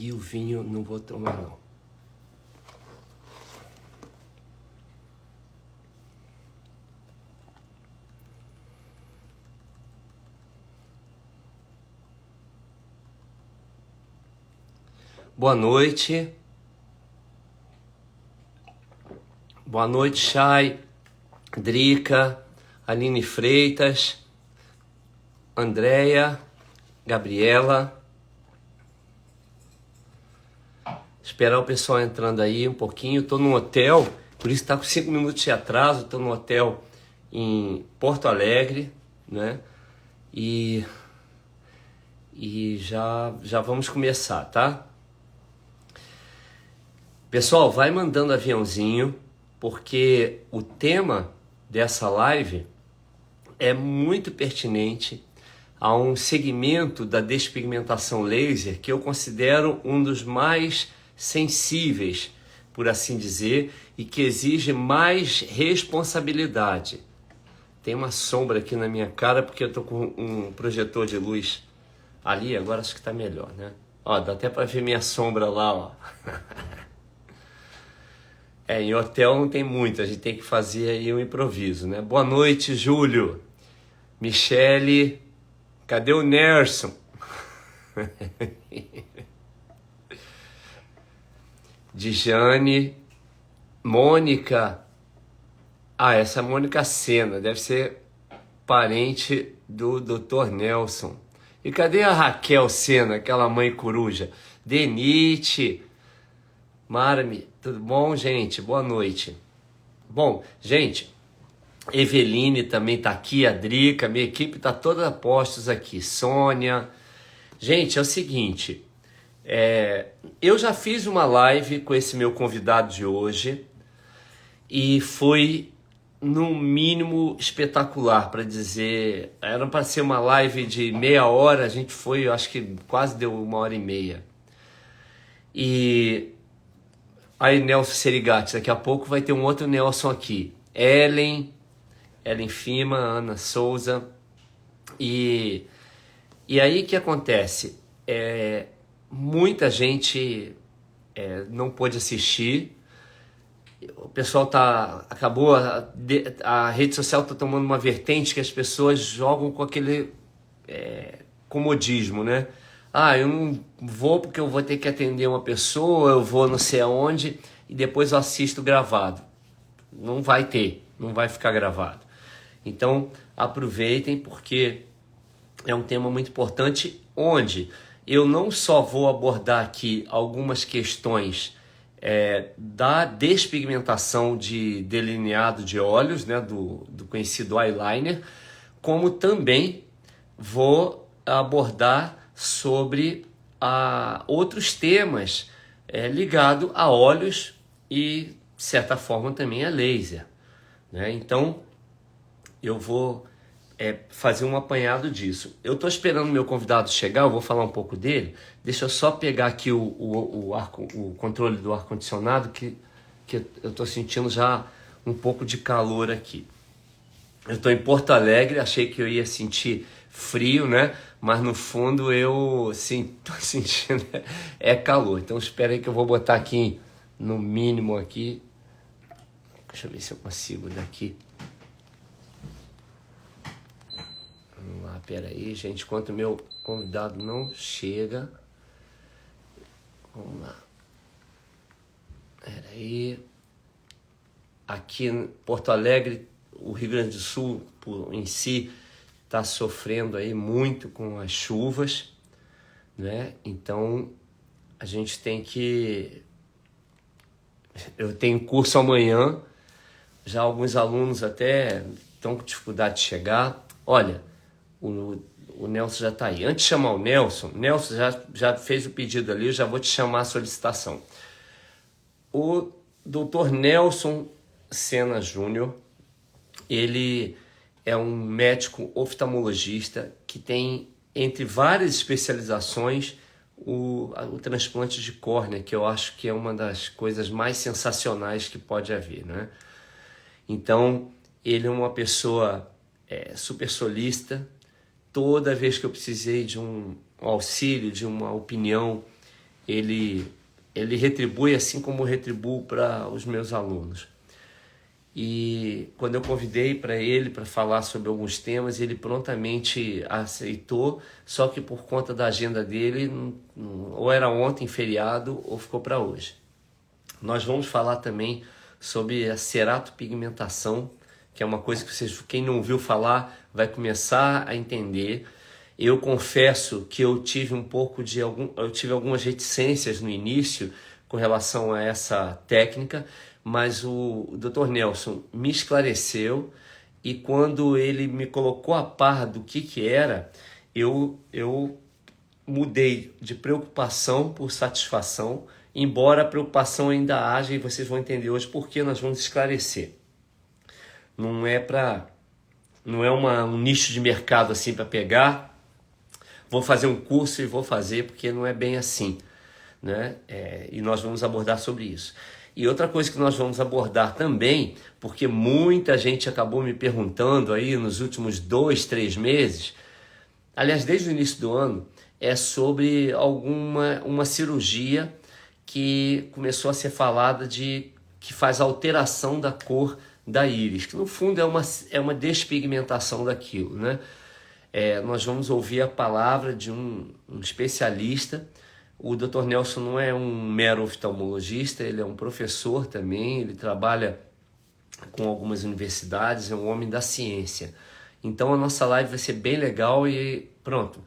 E o vinho não vou tomar, não. Boa noite. Boa noite, Chay, Drica, Aline Freitas, Andréia, Gabriela. Esperar o pessoal entrando aí um pouquinho. Estou no hotel, por isso está com 5 minutos de atraso. Estou no hotel em Porto Alegre, né? E já vamos começar, tá? Pessoal, vai mandando aviãozinho, porque o tema dessa live é muito pertinente a um segmento da despigmentação laser que eu considero um dos mais sensíveis, por assim dizer, e que exige mais responsabilidade. Tem uma sombra aqui na minha cara porque eu tô com um projetor de luz ali, agora acho que tá melhor, né? Ó, dá até para ver minha sombra lá, ó. Em hotel não tem muito, a gente tem que fazer aí um improviso, né? Boa noite, Júlio. Michele, cadê o Nerson? Dijane, Mônica. Ah, essa é Mônica Sena, deve ser parente do Dr. Nelson. E cadê a Raquel Sena, aquela mãe coruja? Denite, Marmi, tudo bom, gente? Boa noite. Bom, gente, Eveline também tá aqui, a Drica, minha equipe tá toda a postos aqui. Sônia. Gente, é o seguinte, eu já fiz uma live com esse meu convidado de hoje e foi, no mínimo, espetacular, para dizer. Era para ser uma live de meia hora, a gente foi, eu acho que quase deu 1h30. E aí, Nelson Serigati, daqui a pouco vai ter um outro Nelson aqui. Ellen Fima, Ana Souza. E aí o que acontece? Muita gente não pôde assistir. O pessoal acabou, a rede social está tomando uma vertente que as pessoas jogam com aquele comodismo, né? Ah, eu não vou porque eu vou ter que atender uma pessoa, eu vou não sei aonde e depois eu assisto gravado. Não vai ter, não vai ficar gravado. Então, aproveitem porque é um tema muito importante, onde eu não só vou abordar aqui algumas questões da despigmentação de delineado de olhos, né, do conhecido eyeliner, como também vou abordar sobre outros temas ligados a olhos e, de certa forma, também a laser, né? Então, eu vou fazer um apanhado disso. Eu estou esperando o meu convidado chegar, eu vou falar um pouco dele. Deixa eu só pegar aqui o controle do ar-condicionado, que eu estou sentindo já um pouco de calor aqui. Eu estou em Porto Alegre, achei que eu ia sentir frio, né? Mas no fundo eu estou sentindo calor. Então espera aí que eu vou botar aqui no mínimo aqui. Deixa eu ver se eu consigo daqui. Vamos lá, pera aí, gente, enquanto o meu convidado não chega. Vamos lá. Pera aí. Aqui em Porto Alegre, o Rio Grande do Sul em si está sofrendo aí muito com as chuvas, né? Então a gente tem que... Eu tenho curso amanhã, já alguns alunos até estão com dificuldade de chegar. Olha, o Nelson já está aí. Antes de chamar o Nelson já fez o pedido ali, eu já vou te chamar a solicitação. O Dr. Nelson Sena Júnior, ele é um médico oftalmologista que tem, entre várias especializações, o transplante de córnea, que eu acho que é uma das coisas mais sensacionais que pode haver, né? Então, ele é uma pessoa super solícita. Toda vez que eu precisei de um auxílio, de uma opinião, ele, ele retribui assim como eu retribuo para os meus alunos. E quando eu convidei para ele para falar sobre alguns temas, ele prontamente aceitou, só que por conta da agenda dele, ou era ontem feriado ou ficou para hoje. Nós vamos falar também sobre a ceratopigmentação, que é uma coisa que vocês, quem não ouviu falar vai começar a entender. Eu confesso que eu tive eu tive algumas reticências no início com relação a essa técnica, mas o Dr. Nelson me esclareceu e quando ele me colocou a par do que era, eu mudei de preocupação por satisfação, embora a preocupação ainda haja e vocês vão entender hoje porque nós vamos esclarecer. Não é um nicho de mercado assim para pegar, vou fazer um curso e vou fazer, porque não é bem assim, né? E nós vamos abordar sobre isso. E outra coisa que nós vamos abordar também, porque muita gente acabou me perguntando aí nos últimos 2, 3 meses, aliás, desde o início do ano, é sobre uma cirurgia que começou a ser falada que faz alteração da cor da íris, que no fundo é uma despigmentação daquilo, né? Nós vamos ouvir a palavra de um especialista. O Dr. Nelson não é um mero oftalmologista, ele é um professor também, ele trabalha com algumas universidades, é um homem da ciência. Então a nossa live vai ser bem legal e pronto,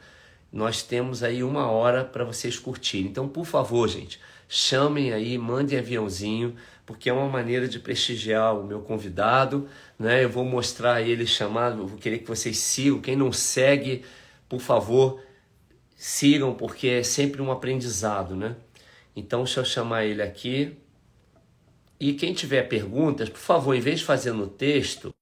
nós temos aí 1 hora para vocês curtirem. Então, por favor, gente, chamem aí, mandem aviãozinho, porque é uma maneira de prestigiar o meu convidado, né? Eu vou mostrar ele chamado, eu vou querer que vocês sigam. Quem não segue, por favor, sigam, porque é sempre um aprendizado, né? Então, deixa eu chamar ele aqui. E quem tiver perguntas, por favor, em vez de fazer no texto,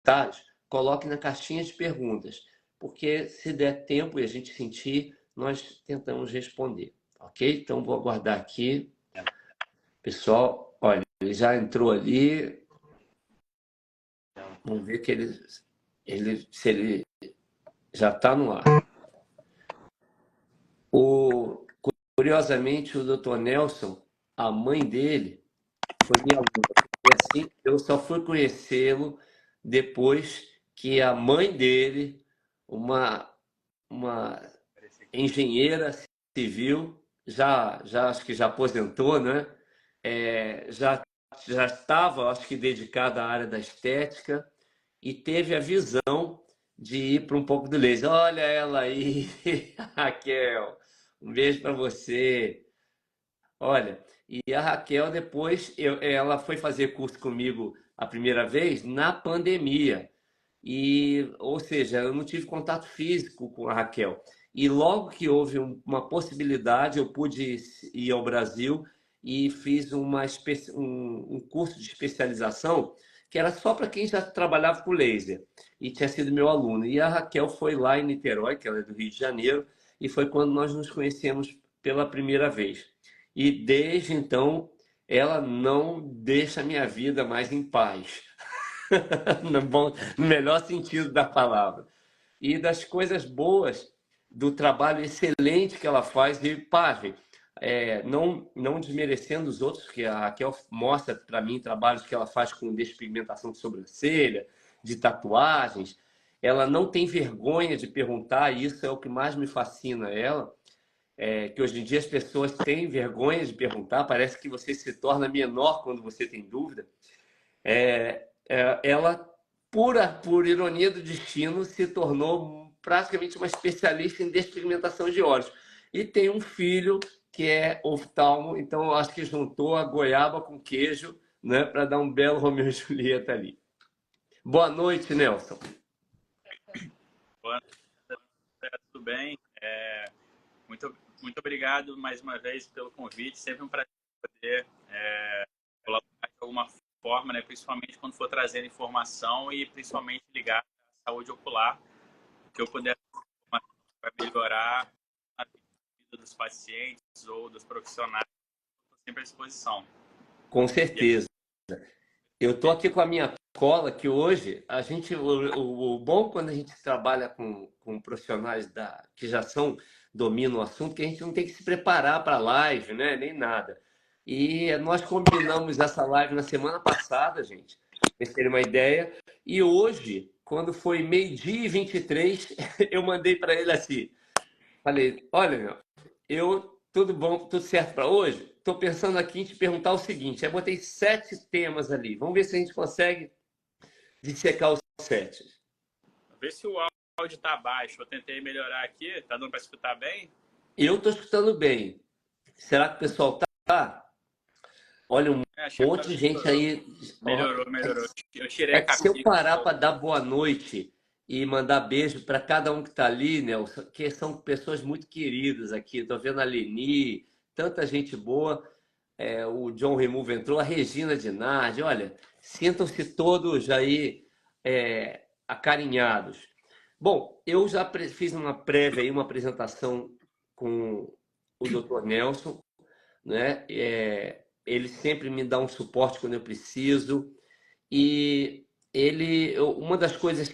tá? Coloque na caixinha de perguntas, porque se der tempo e a gente sentir, nós tentamos responder, ok? Então vou aguardar aqui. Pessoal, olha, ele já entrou ali. Vamos ver que se ele já está no ar. Curiosamente, o Dr. Nelson, a mãe dele, foi minha aluna. E assim, eu só fui conhecê-lo depois que a mãe dele, uma engenheira civil, já acho que já aposentou, né? Já estava, acho que, dedicada à área da estética e teve a visão de ir para um pouco do laser. Olha ela aí, Raquel, um beijo para você. Olha, e a Raquel depois, ela foi fazer curso comigo a primeira vez na pandemia. Ou seja, eu não tive contato físico com a Raquel. E logo que houve uma possibilidade, eu pude ir ao Brasil e fiz um curso de especialização que era só para quem já trabalhava com laser e tinha sido meu aluno. E a Raquel foi lá em Niterói, que ela é do Rio de Janeiro, e foi quando nós nos conhecemos pela primeira vez. E desde então, ela não deixa a minha vida mais em paz. No melhor sentido da palavra. E das coisas boas do trabalho excelente que ela faz. E, Pave, não desmerecendo os outros, que a Raquel mostra para mim trabalhos que ela faz com despigmentação de sobrancelha, de tatuagens. Ela não tem vergonha de perguntar, e isso é o que mais me fascina ela, que hoje em dia as pessoas têm vergonha de perguntar, parece que você se torna menor quando você tem dúvida. Ela, por ironia do destino, se tornou praticamente uma especialista em despigmentação de olhos. E tem um filho que é oftalmo, então eu acho que juntou a goiaba com queijo, né, para dar um belo Romeu e Julieta ali. Boa noite, Nelson. Boa noite, tudo bem? Muito obrigado mais uma vez pelo convite. Sempre um prazer poder colaborar de alguma forma, né? Principalmente quando for trazendo informação e principalmente ligar à saúde ocular, que eu puder para melhorar a vida dos pacientes ou dos profissionais. Estou sempre à disposição. Com certeza. Eu estou aqui com a minha cola que hoje a gente, o bom quando a gente trabalha com profissionais que já dominam o assunto, que a gente não tem que se preparar para a live, né? Nem nada. E nós combinamos essa live na semana passada, gente, pra vocês terem uma ideia. E hoje, quando foi 12h23, eu mandei para ele assim, falei, olha, meu, tudo bom, tudo certo para hoje? Estou pensando aqui em te perguntar o seguinte, eu botei 7 temas ali, vamos ver se a gente consegue dissecar os 7. Vê se o áudio tá baixo. Eu tentei melhorar aqui. Tá dando para escutar bem? Eu estou escutando bem. Será que o pessoal tá? Olha, um Acho que monte agora de gente melhorou. aí. Ó, Melhorou. Eu tirei é a que se eu capinha. parar para dar boa noite e mandar beijo para cada um que está ali, Nelson, que são pessoas muito queridas aqui. Estou vendo a Leni, tanta gente boa. O John Remove entrou, a Regina Dinardi. Olha, sintam-se todos aí acarinhados. Bom, eu já fiz uma prévia aí, uma apresentação com o Dr. Nelson, né? Ele sempre me dá um suporte quando eu preciso. E uma das coisas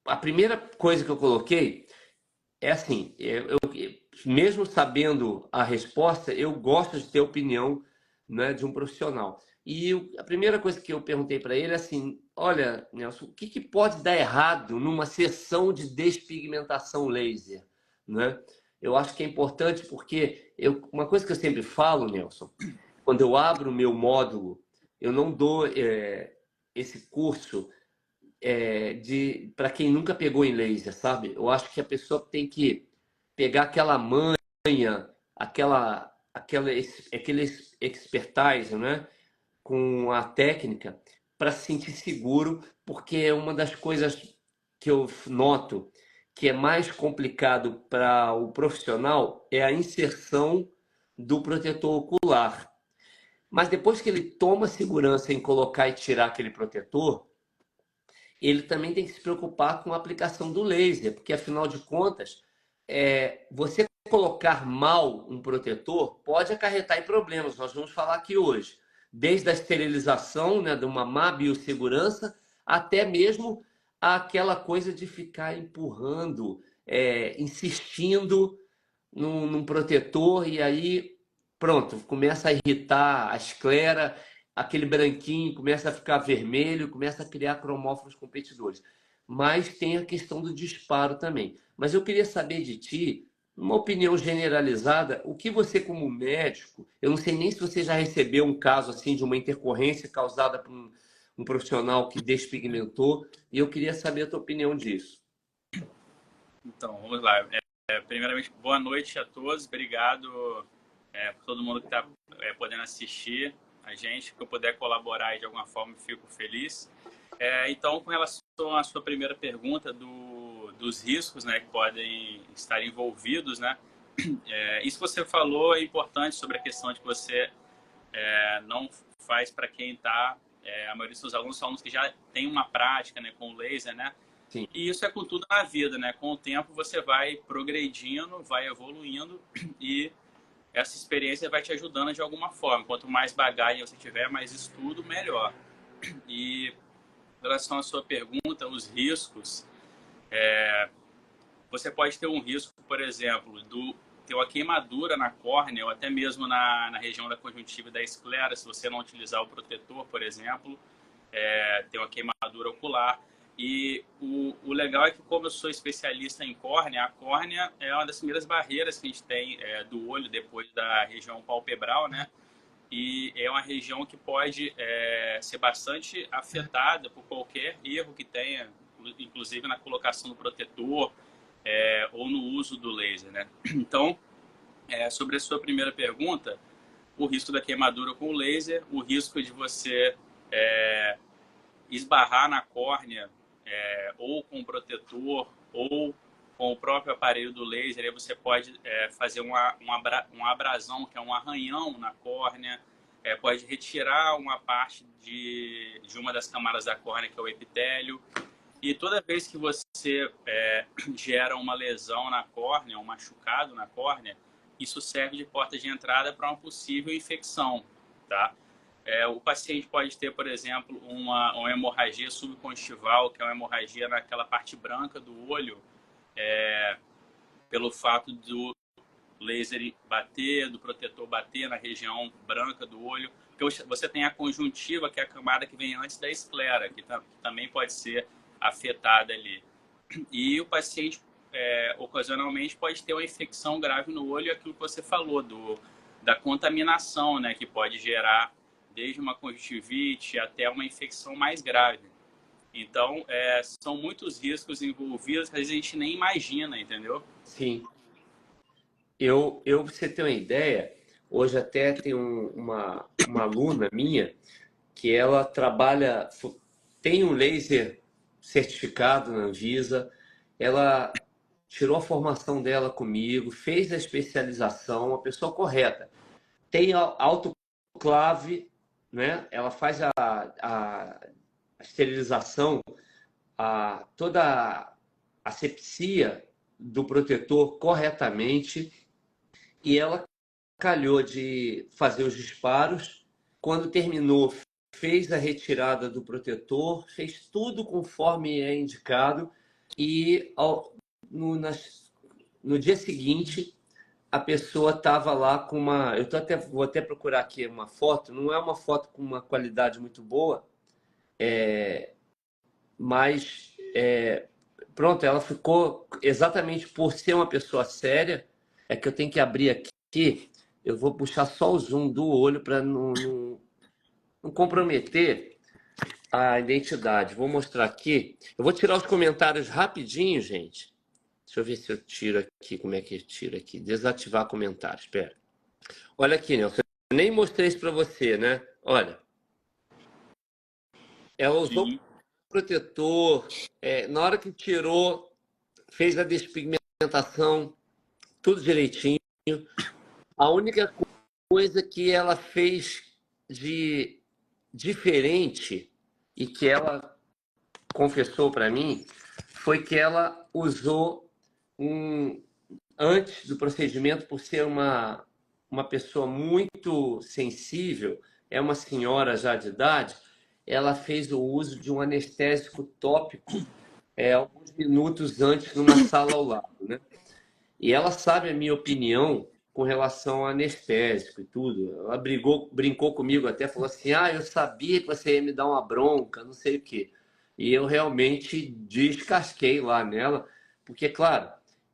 a primeira coisa que eu coloquei é assim, mesmo sabendo a resposta, eu gosto de ter opinião, né, de um profissional. E a primeira coisa que eu perguntei para ele é assim, olha, Nelson, o que que pode dar errado numa sessão de despigmentação laser, né? Eu acho que é importante porque uma coisa que eu sempre falo, Nelson, quando eu abro o meu módulo, eu não dou esse curso para quem nunca pegou em laser, sabe? Eu acho que a pessoa tem que pegar aquela manha, aquele expertise, né? Com a técnica para se sentir seguro, porque é uma das coisas que eu noto que é mais complicado para o profissional é a inserção do protetor ocular. Mas depois que ele toma segurança em colocar e tirar aquele protetor, ele também tem que se preocupar com a aplicação do laser, porque afinal de contas, você colocar mal um protetor pode acarretar em problemas. Nós vamos falar aqui hoje, desde a esterilização, né, de uma má biossegurança, até mesmo aquela coisa de ficar empurrando, insistindo num protetor e aí pronto, começa a irritar a esclera, aquele branquinho começa a ficar vermelho, começa a criar cromóforos competidores. Mas tem a questão do disparo também. Mas eu queria saber de ti, uma opinião generalizada, o que você como médico, eu não sei nem se você já recebeu um caso assim de uma intercorrência causada por um profissional que despigmentou, e eu queria saber a tua opinião disso. Então, vamos lá. Primeiramente, boa noite a todos. Obrigado por todo mundo que está podendo assistir a gente. Que eu puder colaborar de alguma forma, fico feliz. Então, com relação à sua primeira pergunta dos riscos, né, que podem estar envolvidos, né? Isso que você falou é importante sobre a questão de que você não faz para quem está... a maioria dos seus alunos são alunos que já têm uma prática, né, com laser, né? Sim. E isso é com tudo na vida, né? Com o tempo você vai progredindo, vai evoluindo e essa experiência vai te ajudando de alguma forma. Quanto mais bagagem você tiver, mais estudo, melhor. E em relação à sua pergunta, os riscos, você pode ter um risco, por exemplo, ter uma queimadura na córnea ou até mesmo na região da conjuntiva e da esclera, se você não utilizar o protetor, por exemplo, ter uma queimadura ocular. E o legal é que, como eu sou especialista em córnea, a córnea é uma das primeiras barreiras que a gente tem do olho depois da região palpebral, né? E é uma região que pode ser bastante afetada por qualquer erro que tenha, inclusive na colocação do protetor ou no uso do laser, né? Então, sobre a sua primeira pergunta, o risco da queimadura com o laser, o risco de você esbarrar na córnea ou com o protetor ou com o próprio aparelho do laser, aí você pode fazer uma abrasão, que é um arranhão na córnea, pode retirar uma parte de uma das camadas da córnea, que é o epitélio. E toda vez que você gera uma lesão na córnea, um machucado na córnea, isso serve de porta de entrada para uma possível infecção, tá? O paciente pode ter, por exemplo, uma hemorragia subconjuntival, que é uma hemorragia naquela parte branca do olho, pelo fato do laser bater, do protetor bater na região branca do olho. Porque você tem a conjuntiva, que é a camada que vem antes da esclera, que também pode ser afetada ali. E o paciente, ocasionalmente, pode ter uma infecção grave no olho, aquilo que você falou, da contaminação, né, que pode gerar desde uma conjuntivite até uma infecção mais grave. Então, são muitos riscos envolvidos que a gente nem imagina, entendeu? Sim. Pra você ter uma ideia, hoje até tem uma aluna minha que ela trabalha, tem um laser certificado na Anvisa, ela tirou a formação dela comigo, fez a especialização, a pessoa correta. Tem autoclave, né? Ela faz a esterilização, toda a asepsia do protetor corretamente e ela calhou de fazer os disparos. Quando terminou, fez a retirada do protetor, fez tudo conforme é indicado e no dia seguinte a pessoa estava lá com uma. Vou até procurar aqui uma foto, não é uma foto com uma qualidade muito boa, mas pronto, ela ficou exatamente por ser uma pessoa séria. É que eu tenho que abrir aqui, eu vou puxar só o zoom do olho para não comprometer a identidade. Vou mostrar aqui. Eu vou tirar os comentários rapidinho, gente. Deixa eu ver se eu tiro aqui. Como é que eu tiro aqui? Desativar comentários. Espera. Olha aqui, Nelson. Eu nem mostrei isso para você, né? Olha. Ela usou protetor. Na hora que tirou, fez a despigmentação, tudo direitinho. A única coisa que ela fez de diferente e que ela confessou para mim foi que ela usou antes do procedimento, por ser uma pessoa muito sensível, é uma senhora já de idade, ela fez o uso de um anestésico tópico alguns minutos antes numa sala ao lado, né? E ela sabe a minha opinião com relação ao anestésico e tudo. Ela brincou comigo até, falou assim, eu sabia que você ia me dar uma bronca, não sei o quê. E eu realmente descasquei lá nela, porque, claro,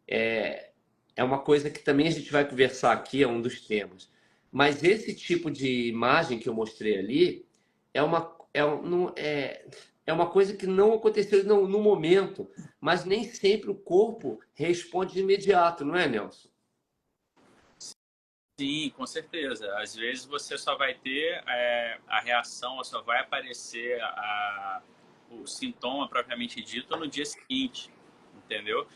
é uma coisa que também a gente vai conversar aqui, é um dos temas. Mas esse tipo de imagem que eu mostrei ali é uma coisa que não aconteceu no momento, mas nem sempre o corpo responde de imediato, não é, Nelson? Sim, com certeza. Às vezes você só vai ter a reação, ou só vai aparecer o sintoma propriamente dito no dia seguinte, entendeu?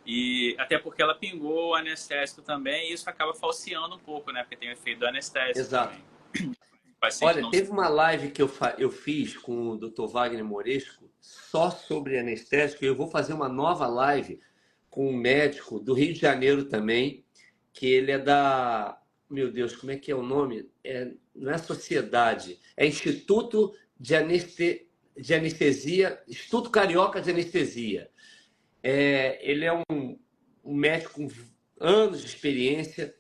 E até porque ela pingou o anestésico também, e isso acaba falseando um pouco, né? Porque tem o efeito do anestésico Exato. também. O paciente Olha, não... teve uma live que eu fiz com o Dr. Wagner Moresco só sobre anestésico, e eu vou fazer uma nova live com um médico do Rio de Janeiro também, que ele é da... Meu Deus, como é que é o nome? Não é sociedade, é Instituto de Anestesia, Instituto Carioca de Anestesia. Ele é um médico com anos de experiência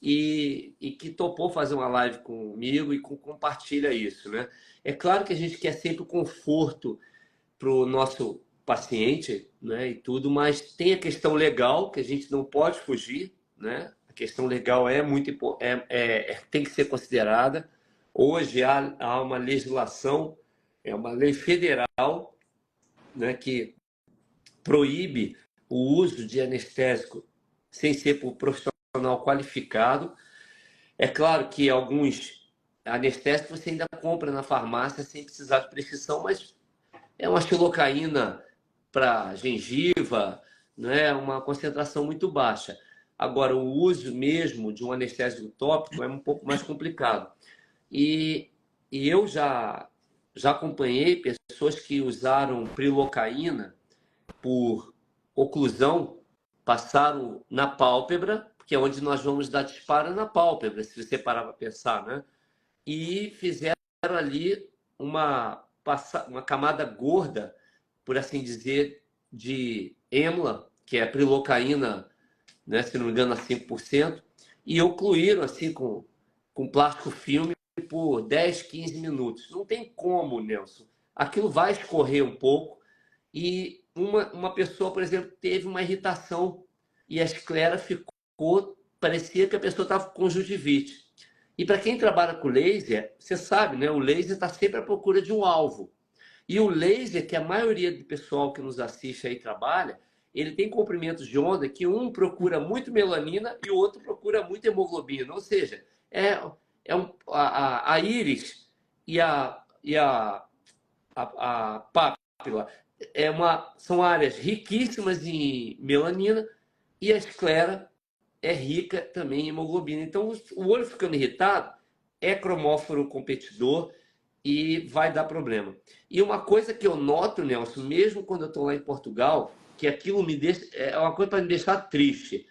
e que topou fazer uma live comigo e compartilha isso, né? É claro que a gente quer sempre o conforto para o nosso paciente, né? E tudo, mas tem a questão legal que a gente não pode fugir, né? A questão legal é muito tem que ser considerada. Hoje há uma legislação, é uma lei federal, né, que proíbe o uso de anestésico sem ser por profissional qualificado. É claro que alguns anestésicos você ainda compra na farmácia sem precisar de prescrição, mas é uma xilocaína para gengiva, não é uma concentração muito baixa. Agora, o uso mesmo de um anestésico tópico é um pouco mais complicado. E eu já acompanhei pessoas que usaram prilocaína por oclusão, passaram na pálpebra, que é onde nós vamos dar disparo na pálpebra, se você parar para pensar, né? E fizeram ali uma camada gorda, por assim dizer, de êmula, que é a prilocaína, né, se não me engano, a 5%, e ocluíram assim com plástico filme por 10, 15 minutos. Não tem como, Nelson. Aquilo vai escorrer um pouco e uma pessoa, por exemplo, teve uma irritação e a esclera ficou, parecia que a pessoa estava com conjuntivite. E para quem trabalha com laser, você sabe, né? O laser está sempre à procura de um alvo. E o laser, que a maioria do pessoal que nos assiste aí trabalha, ele tem comprimentos de onda que um procura muito melanina e o outro procura muito hemoglobina. Ou seja, a íris e a pápila são áreas riquíssimas em melanina e a esclera é rica também em hemoglobina. Então, o olho ficando irritado é cromóforo competidor e vai dar problema. E uma coisa que eu noto, Nelson, mesmo quando eu estou lá em Portugal, que aquilo é uma coisa para me deixar triste.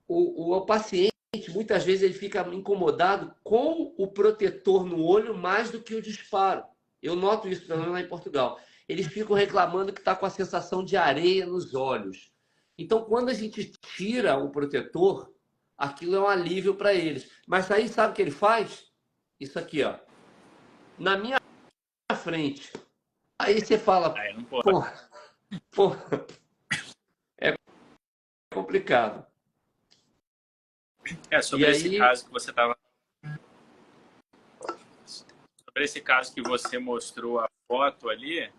O paciente, muitas vezes, ele fica incomodado com o protetor no olho mais do que o disparo. Eu noto isso também lá em Portugal. Eles ficam reclamando que está com a sensação de areia nos olhos. Então, quando a gente tira o protetor, aquilo é um alívio para eles. Mas aí, sabe o que ele faz? Isso aqui, ó. Na minha frente. Aí você fala, Aí não pode. pô, é complicado. Sobre esse caso que você estava. Sobre esse caso que você mostrou a foto ali,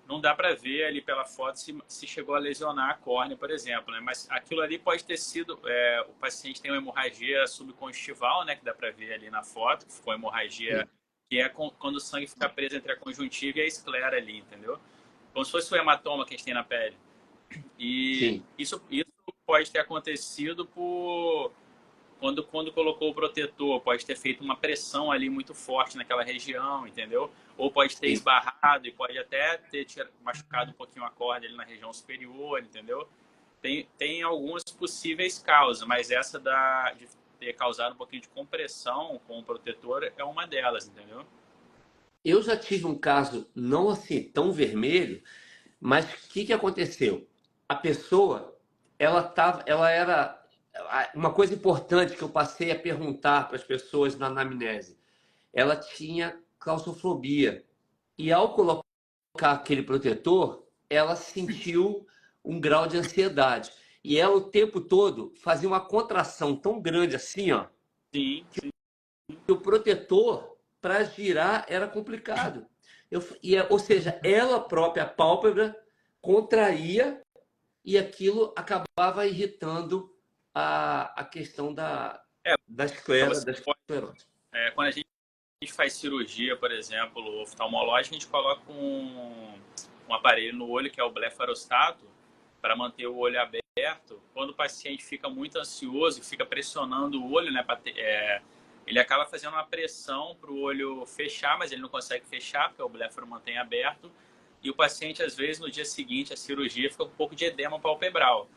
não dá para ver ali pela foto se chegou a lesionar a córnea, por exemplo, né? Mas aquilo ali pode ter sido, o paciente tem uma hemorragia subconjuntival, né? Que dá para ver ali na foto, que ficou hemorragia, que é quando o sangue fica preso entre a conjuntiva e a esclera ali, entendeu? Como se fosse o hematoma que a gente tem na pele. E isso pode ter acontecido quando colocou o protetor, pode ter feito uma pressão ali muito forte naquela região, entendeu? Ou pode ter esbarrado e pode até ter machucado um pouquinho a córnea ali na região superior, entendeu? Tem algumas possíveis causas, mas essa de ter causado um pouquinho de compressão com o protetor é uma delas, entendeu? Eu já tive um caso não assim tão vermelho, mas o que aconteceu? A pessoa, ela era uma coisa importante que eu passei a perguntar para as pessoas na anamnese. Ela tinha claustrofobia e ao colocar aquele protetor, ela sentiu um grau de ansiedade e ela o tempo todo fazia uma contração tão grande assim, ó, Sim. que o protetor para girar era complicado. Ou seja, ela própria, a pálpebra, contraía e aquilo acabava irritando a questão da esclera, da esclerose. Quando a gente faz cirurgia, por exemplo, oftalmológica, a gente coloca um aparelho no olho, que é o blefarostato, para manter o olho aberto. Quando o paciente fica muito ansioso e fica pressionando o olho, né, ele acaba fazendo uma pressão para o olho fechar, mas ele não consegue fechar, porque o blefaro mantém aberto. E o paciente, às vezes, no dia seguinte, a cirurgia, fica com um pouco de edema palpebral.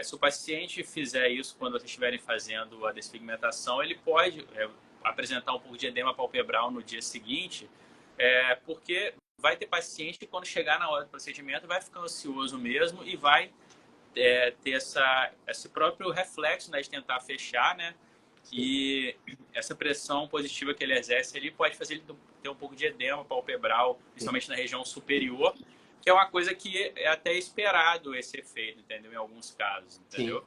Se o paciente fizer isso quando vocês estiverem fazendo a despigmentação, ele pode apresentar um pouco de edema palpebral no dia seguinte, porque vai ter paciente que, quando chegar na hora do procedimento, vai ficar ansioso mesmo e vai ter esse próprio reflexo, né, de tentar fechar, né? E essa pressão positiva que ele exerce ali pode fazer ele ter um pouco de edema palpebral, principalmente na região superior, que é uma coisa que é até esperado esse efeito, entendeu? Em alguns casos, entendeu?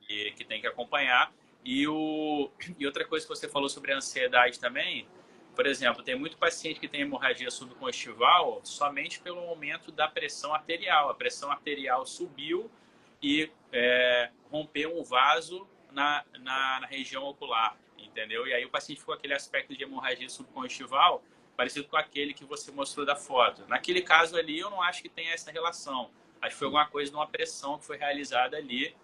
E que tem que acompanhar. E outra coisa que você falou sobre a ansiedade também, por exemplo, tem muito paciente que tem hemorragia subconjuntival somente pelo aumento da pressão arterial. A pressão arterial subiu e rompeu um vaso na região ocular, entendeu? E aí o paciente ficou com aquele aspecto de hemorragia subconjuntival parecido com aquele que você mostrou da foto. Naquele caso ali, eu não acho que tenha essa relação. Acho que foi alguma coisa de uma pressão que foi realizada ali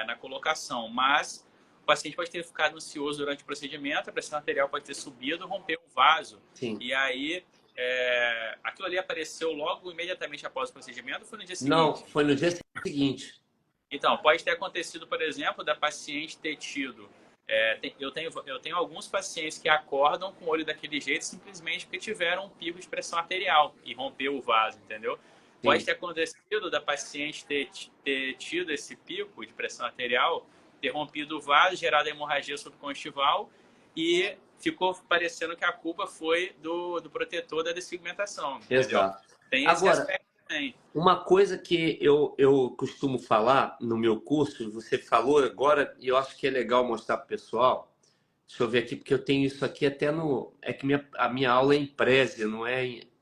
na colocação. Mas o paciente pode ter ficado ansioso durante o procedimento, a pressão arterial pode ter subido, rompeu um vaso. Sim. E aí, aquilo ali apareceu logo imediatamente após o procedimento ou foi no dia seguinte? Não, foi no dia seguinte. Então, pode ter acontecido, por exemplo, da paciente ter tido Eu tenho alguns pacientes que acordam com o olho daquele jeito simplesmente porque tiveram um pico de pressão arterial e rompeu o vaso, entendeu? Pode Sim, ter acontecido da paciente ter tido esse pico de pressão arterial, ter rompido o vaso, gerado hemorragia subconjuntival e ficou parecendo que a culpa foi do protetor da desfigmentação, entendeu? exato. Tem esse Agora, aspecto também. uma coisa que eu costumo falar no meu curso, você falou agora, e eu acho que é legal mostrar para o pessoal. Deixa eu ver aqui, porque eu tenho isso aqui até no. É que a minha aula é em Prezi, não é em.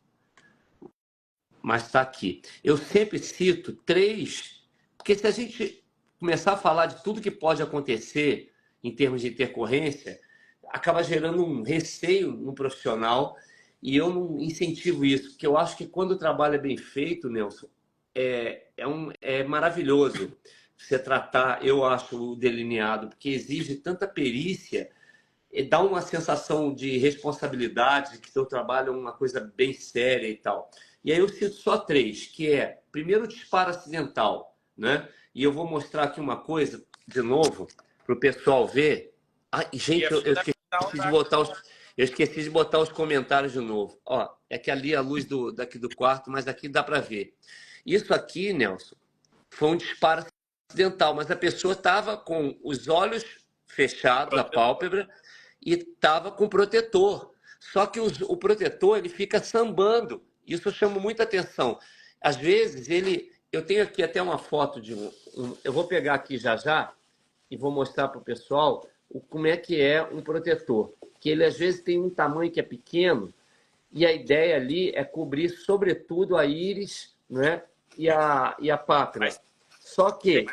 Mas está aqui. Eu sempre cito três, porque se a gente começar a falar de tudo que pode acontecer em termos de intercorrência, acaba gerando um receio no profissional e eu não incentivo isso, porque eu acho que quando o trabalho é bem feito, Nelson, é maravilhoso você tratar, eu acho, o delineado, porque exige tanta perícia e dá uma sensação de responsabilidade, de que seu trabalho é uma coisa bem séria e tal. E aí eu cito só três, que é, primeiro, o disparo acidental, né? E eu vou mostrar aqui uma coisa, de novo, para o pessoal ver. Ai, E gente, é fundamental esqueci de botar eu esqueci de botar os comentários de novo. Ó, é que ali a luz daqui do quarto, mas aqui dá para ver. Isso aqui, Nelson, foi um disparo acidental, mas a pessoa estava com os olhos fechados, a pálpebra, e estava com protetor. Só que o protetor ele fica sambando. Isso chama muita atenção. Às vezes eu tenho aqui até uma foto de eu vou pegar aqui já já e vou mostrar para o pessoal como é que é um protetor. Que ele às vezes tem um tamanho que é pequeno e a ideia ali é cobrir sobretudo a íris, né? E a pálpebra. Mas, Só que,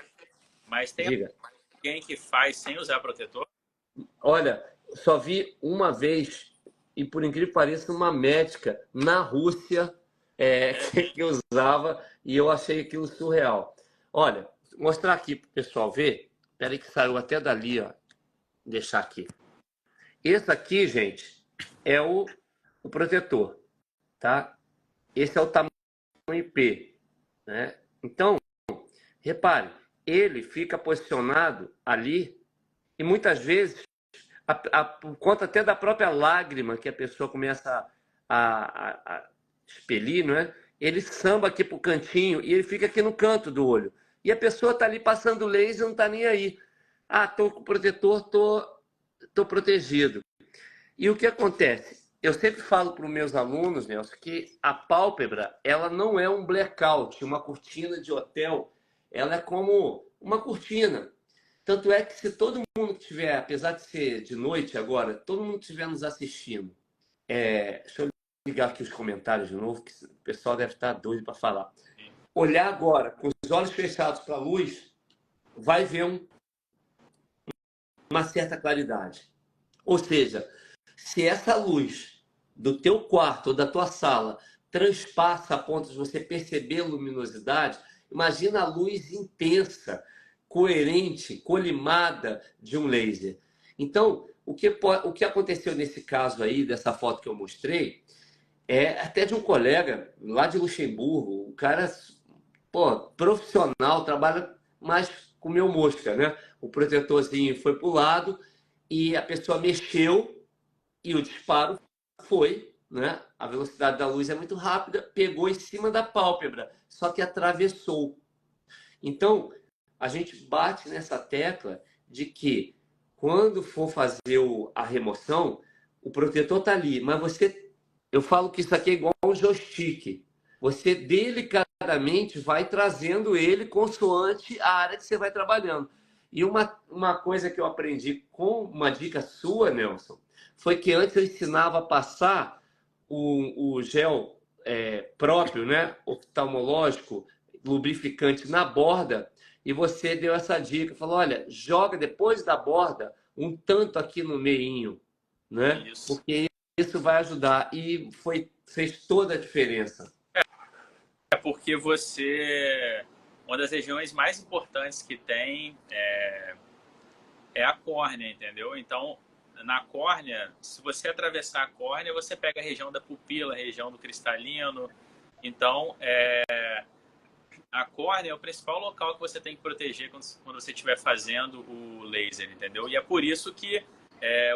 mas tem diga, alguém que faz sem usar protetor? olha, só vi uma vez, e por incrível que pareça, uma médica na Rússia que usava, e eu achei aquilo surreal. Olha, vou mostrar aqui para o pessoal ver. Espera aí que saiu até dali, ó. Vou deixar aqui. Esse aqui, gente, é o protetor, tá? Esse é o tamanho P, né? Então, repare, ele fica posicionado ali e muitas vezes por conta até da própria lágrima que a pessoa começa a expelir, não é? Ele samba aqui pro cantinho e ele fica aqui no canto do olho. E a pessoa tá ali passando laser e não tá nem aí. Ah, tô com protetor, tô protegido. E o que acontece? Eu sempre falo para os meus alunos, Nelson, que a pálpebra ela não é um blackout, uma cortina de hotel. Ela é como uma cortina. Tanto é que se todo mundo que tiver, apesar de ser de noite agora, todo mundo que estiver nos assistindo, deixa eu ligar aqui os comentários de novo, que o pessoal deve estar doido para falar. Olhar agora com os olhos fechados para a luz, vai ver uma certa claridade. Ou seja, se essa luz do teu quarto ou da tua sala transpassa a ponto de você perceber luminosidade, imagina a luz intensa, coerente, colimada de um laser. Então, o que aconteceu nesse caso aí, dessa foto que eu mostrei, é até de um colega lá de Luxemburgo, o cara, pô, profissional, trabalha mais com meu mosca, né? O protetorzinho foi pro lado e a pessoa mexeu e o disparo foi, né? A velocidade da luz é muito rápida, pegou em cima da pálpebra, só que atravessou. Então, a gente bate nessa tecla de que quando for fazer a remoção, o protetor está ali, mas eu falo que isso aqui é igual um joystick. Você delicadamente vai trazendo ele consoante a área que você vai trabalhando. E uma coisa que eu aprendi com uma dica sua, Nelson, foi que antes eu ensinava a passar o gel próprio, né, oftalmológico, lubrificante na borda, e você deu essa dica, falou, olha, joga depois da borda um tanto aqui no meinho, né? Isso. Porque isso vai ajudar e fez toda a diferença. É porque você... Uma das regiões mais importantes que tem é a córnea, entendeu? Então, na córnea, se você atravessar a córnea, você pega a região da pupila, a região do cristalino. Então, a córnea é o principal local que você tem que proteger quando você estiver fazendo o laser, entendeu? E é por isso que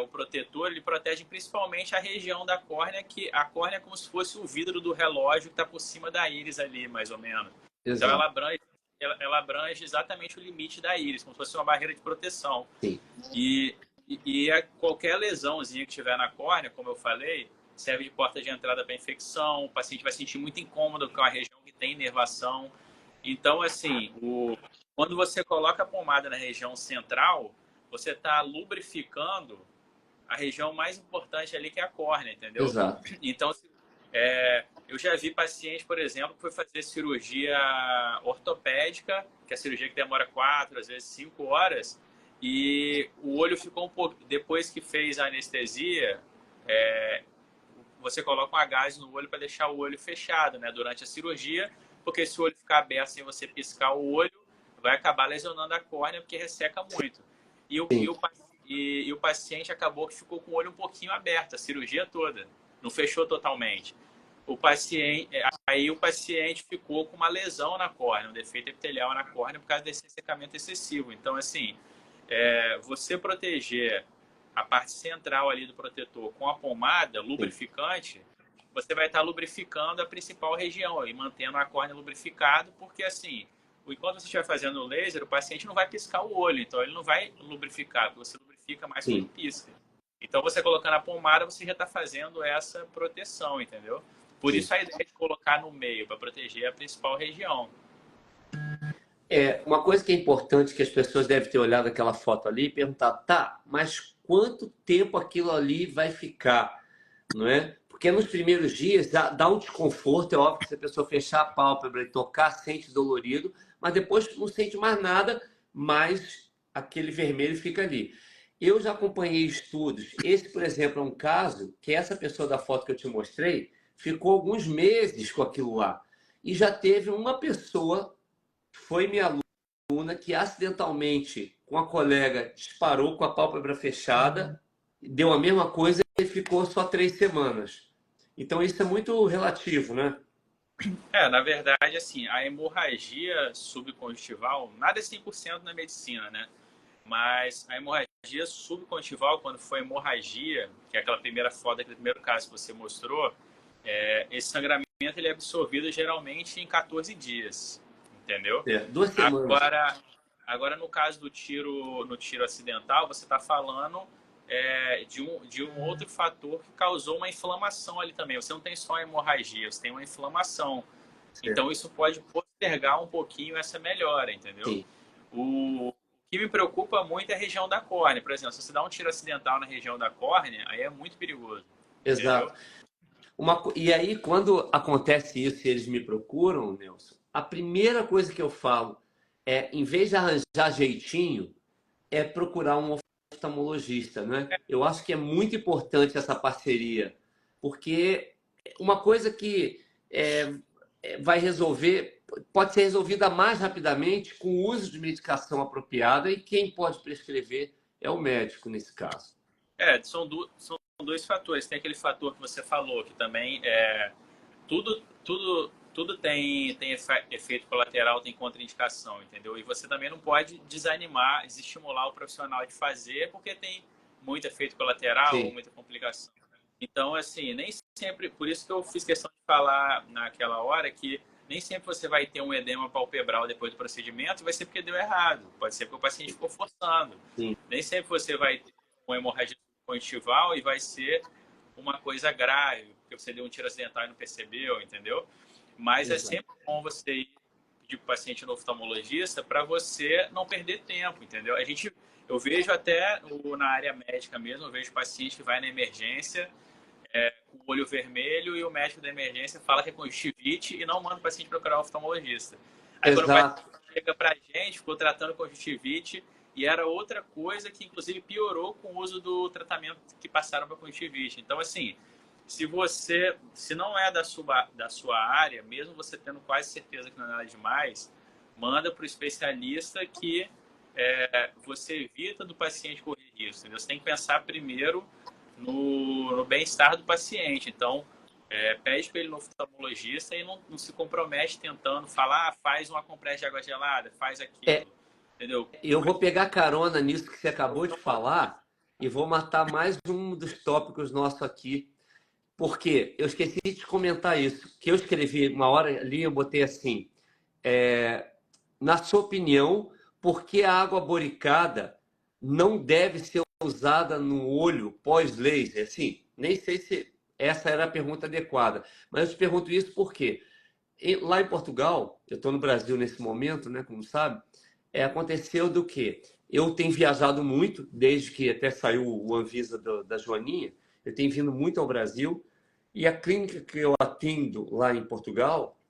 o protetor ele protege principalmente a região da córnea, que a córnea é como se fosse o vidro do relógio que está por cima da íris ali, mais ou menos. Então Exato. ela abrange exatamente o limite da íris, como se fosse uma barreira de proteção. Sim. E qualquer lesãozinha que tiver na córnea, como eu falei, serve de porta de entrada para infecção, o paciente vai sentir muito incômodo com a região que tem inervação. Então, assim, quando você coloca a pomada na região central, você está lubrificando a região mais importante ali, que é a córnea, entendeu? Exato. Então, eu já vi paciente, por exemplo, que foi fazer cirurgia ortopédica, que é a cirurgia que demora 4, às vezes 5 horas, e o olho ficou um pouco... Depois que fez a anestesia, você coloca um gás no olho para deixar o olho fechado, né, durante a cirurgia, porque se o olho ficar aberto sem você piscar o olho, vai acabar lesionando a córnea, porque resseca muito. E o paciente acabou que ficou com o olho um pouquinho aberto, a cirurgia toda. Não fechou totalmente. Aí o paciente ficou com uma lesão na córnea, um defeito epitelial na córnea por causa desse ressecamento excessivo. Então, assim, você proteger a parte central ali do protetor com a pomada lubrificante, você vai estar lubrificando a principal região e mantendo a córnea lubrificada, porque assim, enquanto você estiver fazendo o laser, o paciente não vai piscar o olho, então ele não vai lubrificar, porque você lubrifica mais quando pisca. Então você colocando a pomada, você já está fazendo essa proteção, entendeu? Por isso a ideia de colocar no meio, para proteger a principal região. Uma coisa que é importante que as pessoas devem ter olhado aquela foto ali e perguntar, tá, mas quanto tempo aquilo ali vai ficar, não é? Porque nos primeiros dias dá um desconforto, é óbvio que se a pessoa fechar a pálpebra e tocar, sente dolorido, mas depois não sente mais nada, mas aquele vermelho fica ali. Eu já acompanhei estudos, esse, por exemplo, é um caso que essa pessoa da foto que eu te mostrei ficou alguns meses com aquilo lá. E já teve uma pessoa, foi minha aluna, que acidentalmente, com a colega, disparou com a pálpebra fechada, deu a mesma coisa e ficou só 3 semanas. Então isso é muito relativo, né? Na verdade, assim, a hemorragia subconjuntival, nada é 100% na medicina, né? Mas a hemorragia subconjuntival, quando foi hemorragia, que é aquela primeira foto, aquele primeiro caso que você mostrou, esse sangramento ele é absorvido geralmente em 14 dias, entendeu? 2 semanas. Agora no caso no tiro acidental, você está falando de um outro fator que causou uma inflamação ali também. Você não tem só a hemorragia, você tem uma inflamação. Certo. Então isso pode postergar um pouquinho essa melhora, entendeu? Sim. O que me preocupa muito é a região da córnea. Por exemplo, se você dá um tiro acidental na região da córnea, aí é muito perigoso. Exato. E aí, quando acontece isso e eles me procuram, Nelson, a primeira coisa que eu falo em vez de arranjar jeitinho, é procurar um oftalmologista, né? Eu acho que é muito importante essa parceria, porque uma coisa que vai resolver, pode ser resolvida mais rapidamente com o uso de medicação apropriada, e quem pode prescrever é o médico nesse caso. São dois fatores. Tem aquele fator que você falou, que também tudo tem efeito colateral, tem contraindicação, entendeu? E você também não pode desanimar, desestimular o profissional de fazer, porque tem muito efeito colateral, ou muita complicação. Então, assim, nem sempre... Por isso que eu fiz questão de falar naquela hora que nem sempre você vai ter um edema palpebral depois do procedimento, vai ser porque deu errado. Pode ser porque o paciente ficou forçando. Sim. Nem sempre você vai ter uma hemorragia conjuntival e vai ser uma coisa grave, porque você deu um tiro acidental e não percebeu, entendeu? Mas é sempre bom você ir de paciente no oftalmologista para você não perder tempo, entendeu? Eu vejo até na área médica mesmo, eu vejo paciente que vai na emergência com o olho vermelho e o médico da emergência fala que é conjuntivite e não manda o paciente procurar um oftalmologista. Aí quando o paciente chega para a gente, ficou tratando conjuntivite e era outra coisa que inclusive piorou com o uso do tratamento que passaram para conjuntivite. Então, assim, se não é da sua área, mesmo você tendo quase certeza que não é nada demais, manda para o especialista que você evita do paciente correr risco. Entendeu? Você tem que pensar primeiro no bem-estar do paciente. Então, pede para ele no oftalmologista e não se compromete tentando falar, faz uma compressa de água gelada, faz É, aquilo, entendeu? eu vou pegar carona nisso que você acabou de falar e vou matar mais um dos tópicos nossos aqui. Porque eu esqueci de te comentar isso, que eu escrevi uma hora ali, eu botei assim, na sua opinião, por que a água boricada não deve ser usada no olho pós-laser? Assim, nem sei se essa era a pergunta adequada, mas eu te pergunto isso porque lá em Portugal, eu estou no Brasil nesse momento, né, como sabe, aconteceu do quê? Eu tenho viajado muito, desde que até saiu o Anvisa da Joaninha, eu tenho vindo muito ao Brasil, e a clínica que eu atendo lá em Portugal,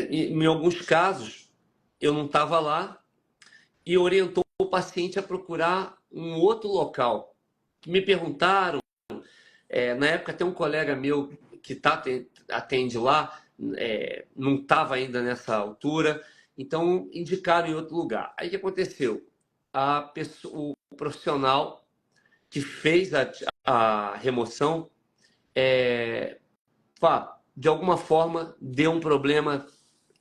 em alguns casos, eu não estava lá e orientou o paciente a procurar um outro local. Me perguntaram, na época tem um colega meu que atende lá, não estava ainda nessa altura, então indicaram em outro lugar. Aí o que aconteceu? O profissional que fez a remoção, de alguma forma, deu um problema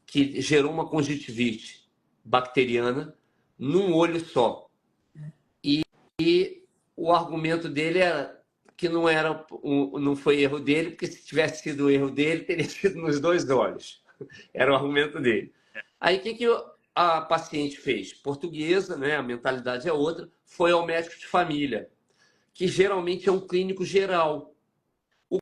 que gerou uma conjuntivite bacteriana num olho só. E o argumento dele era que não foi erro dele, porque se tivesse sido erro dele, teria sido nos dois olhos. Era o argumento dele. Aí o que a paciente fez? Portuguesa, né? A mentalidade é outra, foi ao médico de família, que geralmente é um clínico geral. O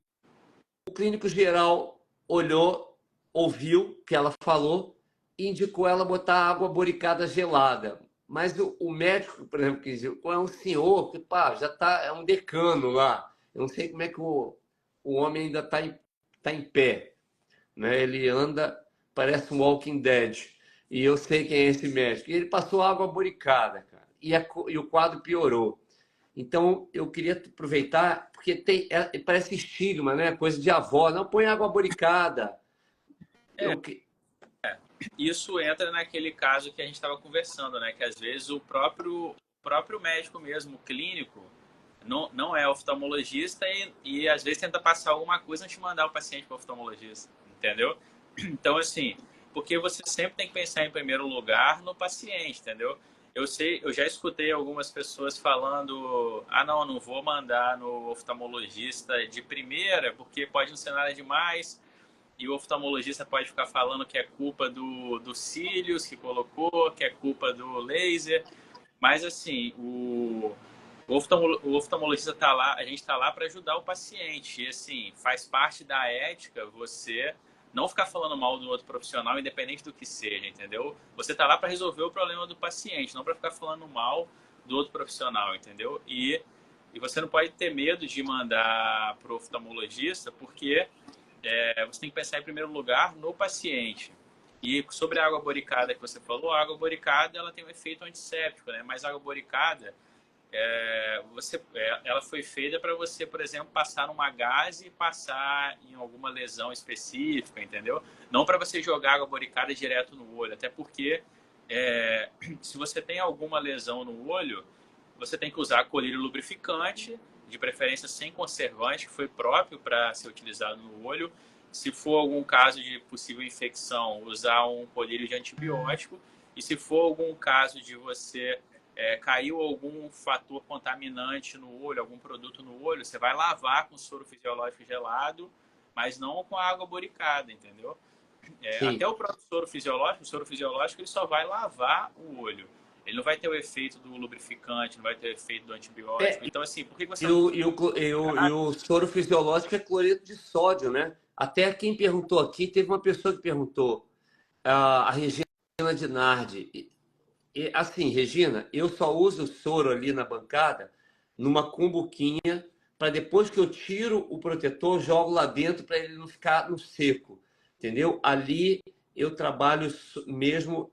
clínico geral olhou, ouviu o que ela falou e indicou ela botar água boricada gelada. Mas o médico, por exemplo, que é um senhor que já tá, é um decano lá. Eu não sei como é que o homem ainda tá em pé. Né? Ele anda, parece um Walking Dead. E eu sei quem é esse médico. E ele passou água boricada, cara. E o quadro piorou. Então, eu queria aproveitar, porque parece estigma, né? Coisa de avó. Não põe água boricada. É, isso entra naquele caso que a gente estava conversando, né? Que às vezes o próprio médico mesmo, o clínico, não é oftalmologista e às vezes tenta passar alguma coisa antes de mandar o paciente para o oftalmologista, entendeu? Então, assim, porque você sempre tem que pensar em primeiro lugar no paciente, entendeu? Eu já escutei algumas pessoas falando: ah, não vou mandar no oftalmologista de primeira, porque pode não ser nada demais, e o oftalmologista pode ficar falando que é culpa dos cílios que colocou, que é culpa do laser, mas assim, o oftalmologista está lá, a gente está lá para ajudar o paciente. E assim, faz parte da ética você não ficar falando mal do outro profissional, independente do que seja, entendeu? Você está lá para resolver o problema do paciente, não para ficar falando mal do outro profissional, entendeu? E você não pode ter medo de mandar para o oftalmologista, porque você tem que pensar em primeiro lugar no paciente. E sobre a água boricada que você falou, a água boricada ela tem um efeito antisséptico, né? Mas a água boricada ela foi feita para você, por exemplo, passar numa gaze e passar em alguma lesão específica, entendeu? Não para você jogar água boricada direto no olho, até porque se você tem alguma lesão no olho, você tem que usar colírio lubrificante, de preferência sem conservante, que foi próprio para ser utilizado no olho. Se for algum caso de possível infecção, usar um colírio de antibiótico. E se for algum caso de você caiu algum fator contaminante no olho, algum produto no olho, você vai lavar com soro fisiológico gelado, mas não com água boricada, entendeu? Até Sim. o soro fisiológico ele só vai lavar o olho. Ele não vai ter o efeito do lubrificante, não vai ter o efeito do antibiótico. Então, assim, por que você não... E o soro fisiológico é cloreto de sódio, né? Até quem perguntou aqui, teve uma pessoa que perguntou, a Regina Dinardi. Assim, Regina, eu só uso o soro ali na bancada numa cumbuquinha para depois que eu tiro o protetor, jogo lá dentro para ele não ficar no seco, entendeu? Ali eu trabalho mesmo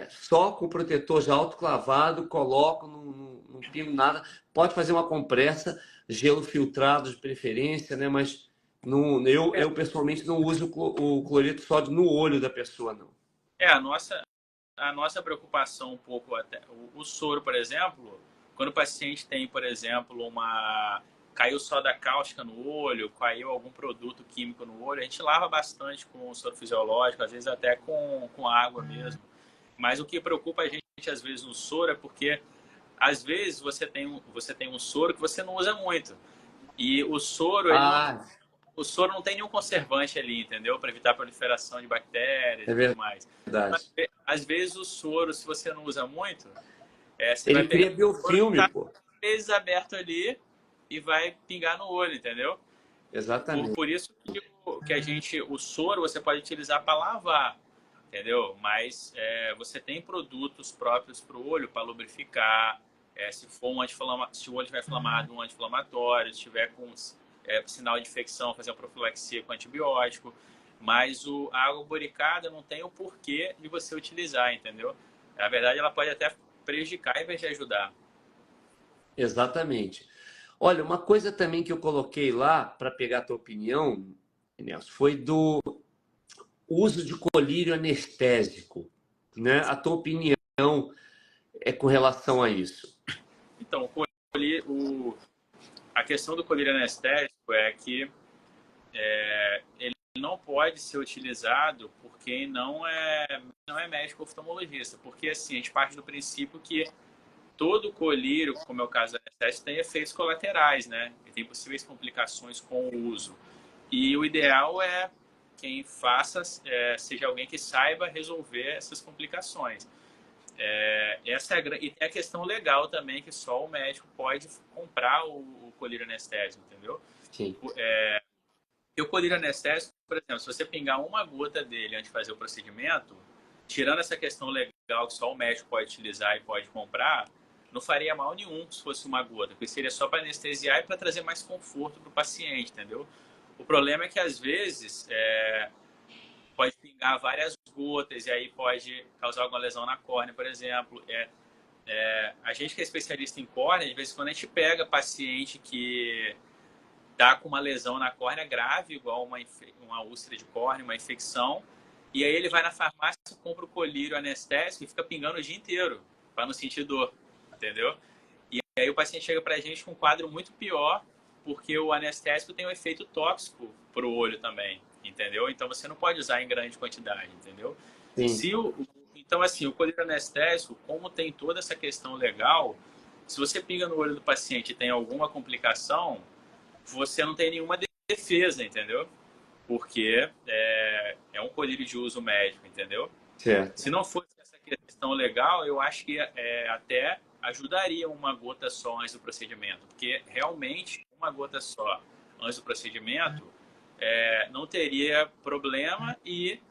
só com o protetor já autoclavado, coloco, não pingo nada. Pode fazer uma compressa, gelo filtrado de preferência, né? Mas eu pessoalmente não uso o cloreto sódio no olho da pessoa, não. A nossa preocupação um pouco até o soro, por exemplo, quando o paciente tem, por exemplo, caiu soda cáustica no olho, caiu algum produto químico no olho, a gente lava bastante com soro fisiológico, às vezes até com água mesmo. Mas o que preocupa a gente, às vezes, no soro é porque, às vezes, você tem um soro que você não usa muito. E o soro, Ah, o soro não tem nenhum conservante ali, entendeu? Para evitar a proliferação de bactérias é e tudo mais. verdade. Às vezes, o soro, se você não usa muito, você vai Ele pegar cria o soro que biofilme, está pô. aberto ali e vai pingar no olho, entendeu? Exatamente. Por isso que o soro você pode utilizar para lavar, entendeu? Mas você tem produtos próprios para o olho para lubrificar. Se for se o olho estiver inflamado, um anti-inflamatório, se estiver com sinal de infecção, fazer uma profilaxia com antibiótico. Mas a água boricada não tem o porquê de você utilizar, entendeu? Na verdade, ela pode até prejudicar em vez de ajudar. Exatamente. Olha, uma coisa também que eu coloquei lá para pegar a tua opinião, Nelson, foi do uso de colírio anestésico, né? A tua opinião é com relação a isso? Então, a questão do colírio anestésico é que ele não pode ser utilizado por quem não é médico oftalmologista, porque assim, a gente parte do princípio que todo colírio, como é o caso da anestésico, tem efeitos colaterais, né? E tem possíveis complicações com o uso. E o ideal é quem faça seja alguém que saiba resolver essas complicações. E tem a questão legal também, que só o médico pode comprar o colírio anestésico, entendeu? Sim. E o colírio anestésico, por exemplo, se você pingar uma gota dele antes de fazer o procedimento, tirando essa questão legal que só o médico pode utilizar e pode comprar, não faria mal nenhum se fosse uma gota, porque seria só para anestesiar e para trazer mais conforto para o paciente, entendeu? O problema é que às vezes pode pingar várias gotas e aí pode causar alguma lesão na córnea, por exemplo. A gente que é especialista em córnea, de vez em quando a gente pega paciente que tá com uma lesão na córnea grave, igual uma úlcera de córnea, uma infecção, e aí ele vai na farmácia, compra o colírio anestésico e fica pingando o dia inteiro, para não sentir dor, entendeu? E aí o paciente chega pra gente com um quadro muito pior, porque o anestésico tem um efeito tóxico pro olho também, entendeu? Então você não pode usar em grande quantidade, entendeu? Sim. Se o, então, assim, o colírio anestésico, como tem toda essa questão legal, se você pinga no olho do paciente e tem alguma complicação, você não tem nenhuma defesa, entendeu? Porque é um colírio de uso médico, entendeu? Certo. Se não fosse essa questão legal, eu acho que até ajudaria uma gota só antes do procedimento, porque realmente uma gota só antes do procedimento não teria problema e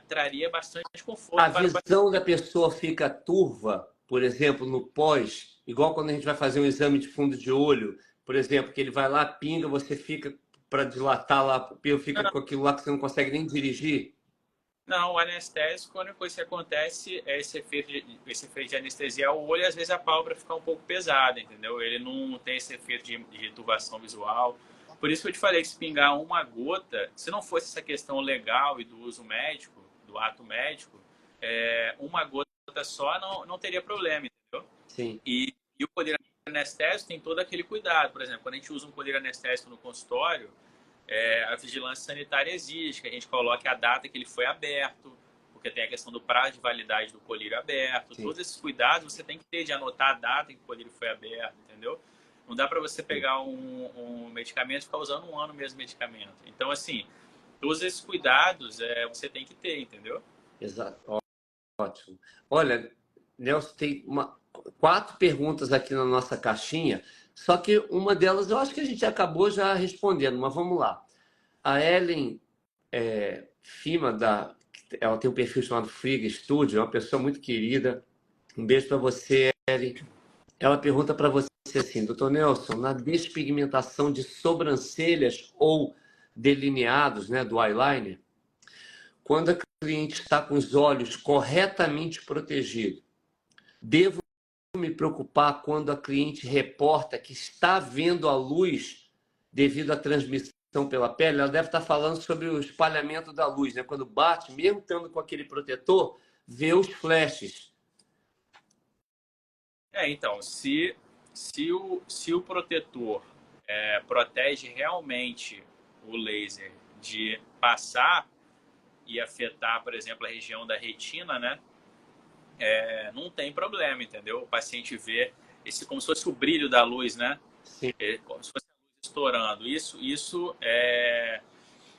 traria bastante A conforto para o paciente. visão da pessoa fica turva, por exemplo, no pós, igual quando a gente vai fazer um exame de fundo de olho, por exemplo, que ele vai lá, pinga, você fica para dilatar lá, o pelo fica com aquilo lá que você não consegue nem dirigir. Não, o anestésico, a única coisa que acontece é esse efeito de anestesiar o olho e às vezes a pálpebra fica um pouco pesada, entendeu? Ele não tem esse efeito de turbação visual. Por isso que eu te falei que se pingar uma gota, se não fosse essa questão legal e do uso médico, do ato médico, uma gota só não teria problema, entendeu? Sim, E o colírio anestésico tem todo aquele cuidado. Por exemplo, quando a gente usa um colírio anestésico no consultório, a vigilância sanitária exige que a gente coloque a data que ele foi aberto, porque tem a questão do prazo de validade do colírio aberto. sim. Todos esses cuidados você tem que ter de anotar a data em que o colírio foi aberto, entendeu? Não dá para você pegar um medicamento e ficar usando um ano o mesmo medicamento. Então, assim, todos esses cuidados você tem que ter, entendeu? Exato. Ótimo. Olha, Nelson, tem 4 perguntas aqui na nossa caixinha, só que uma delas eu acho que a gente acabou já respondendo, mas vamos lá. A Ellen Fima, ela tem um perfil chamado Friga Studio, é uma pessoa muito querida. Um beijo para você, Ellen. Ela pergunta para você assim, doutor Nelson, na despigmentação de sobrancelhas ou delineados, né, do eyeliner, quando a cliente está com os olhos corretamente protegidos, devo me preocupar quando a cliente reporta que está vendo a luz devido à transmissão pela pele? Ela deve estar falando sobre o espalhamento da luz, né? Quando bate, mesmo estando com aquele protetor, vê os flashes. Então, se o protetor protege realmente o laser de passar e afetar, por exemplo, a região da retina, né? Não tem problema, entendeu? O paciente vê esse como se fosse o brilho da luz, né? Sim. Como se fosse a luz estourando.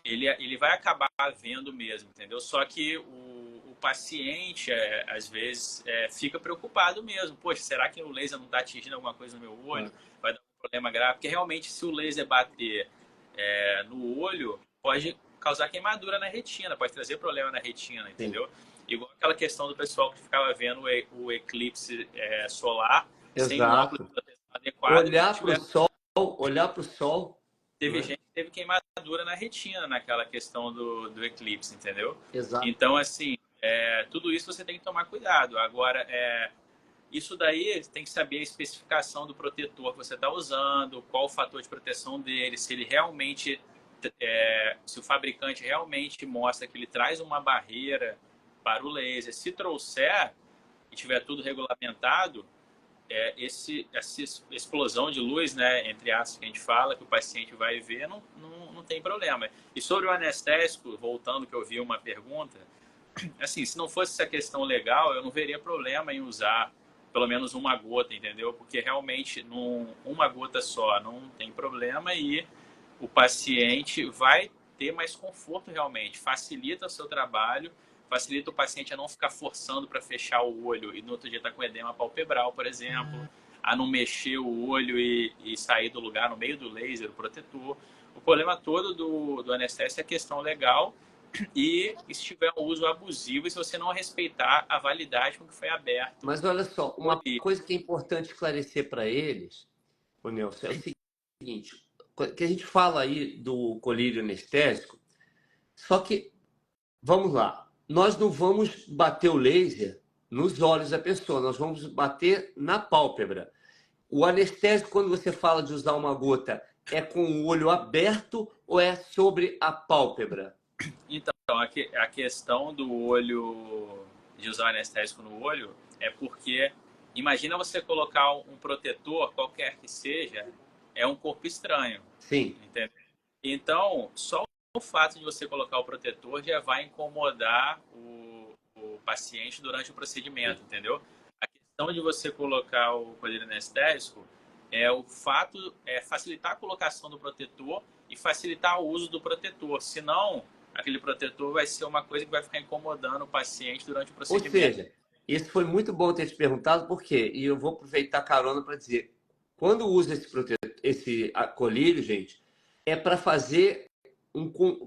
Ele vai acabar vendo mesmo, entendeu? Só que o paciente, às vezes, fica preocupado mesmo. Poxa, será que o laser não está atingindo alguma coisa no meu olho? Vai dar um problema grave? Porque realmente, se o laser bater no olho, pode causar queimadura na retina, pode trazer problema na retina, entendeu? Sim. Igual aquela questão do pessoal que ficava vendo o eclipse solar sem um óculos de proteção adequado. Olhar para o sol. Teve gente que teve queimadura na retina naquela questão do eclipse, entendeu? Exato. Então, assim, tudo isso você tem que tomar cuidado. Agora, isso daí tem que saber a especificação do protetor que você está usando, qual o fator de proteção dele, se ele realmente, se o fabricante realmente mostra que ele traz uma barreira para o laser. Se trouxer e tiver tudo regulamentado, essa explosão de luz, né, entre aspas, que a gente fala, que o paciente vai ver, não tem problema. E sobre o anestésico, voltando que eu vi uma pergunta, assim, se não fosse essa questão legal, eu não veria problema em usar pelo menos uma gota, entendeu? Porque realmente uma gota só não tem problema e o paciente vai ter mais conforto realmente, facilita o seu trabalho, facilita o paciente a não ficar forçando para fechar o olho e no outro dia tá com edema palpebral, por exemplo, a não mexer o olho e sair do lugar no meio do laser, o protetor. O problema todo do anestésico é a questão legal e se tiver um uso abusivo e se você não respeitar a validade com que foi aberto. Mas olha só, uma coisa que é importante esclarecer para eles, o Nelson, é o seguinte, que a gente fala aí do colírio anestésico, só que, vamos lá, nós não vamos bater o laser nos olhos da pessoa, nós vamos bater na pálpebra. O anestésico, quando você fala de usar uma gota, é com o olho aberto ou é sobre a pálpebra? Então, a questão do olho, de usar o anestésico no olho, é porque, imagina você colocar um protetor, qualquer que seja, é um corpo estranho. Sim. Entendeu? Então, só o fato de você colocar o protetor já vai incomodar o paciente durante o procedimento, entendeu? A questão de você colocar o colírio anestésico o fato facilitar a colocação do protetor e facilitar o uso do protetor. Senão, aquele protetor vai ser uma coisa que vai ficar incomodando o paciente durante o procedimento. Ou seja, isso foi muito bom ter te perguntado, por quê? E eu vou aproveitar a carona para dizer, quando usa esse colírio, gente, é para fazer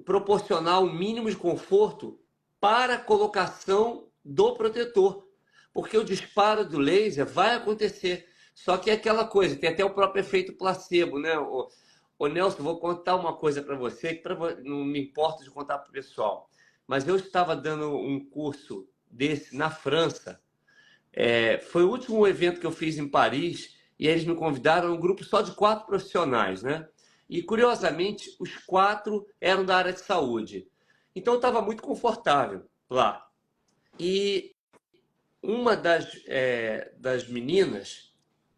proporcionar um mínimo de conforto para a colocação do protetor. Porque o disparo do laser vai acontecer. Só que é aquela coisa, tem até o próprio efeito placebo, né? Ô Nelson, vou contar uma coisa para você, que não me importa de contar para o pessoal. Mas eu estava dando um curso desse na França. Foi o último evento que eu fiz em Paris e eles me convidaram, um grupo só de 4 profissionais, né? E, curiosamente, os 4 eram da área de saúde. Então, eu estava muito confortável lá. E uma das meninas,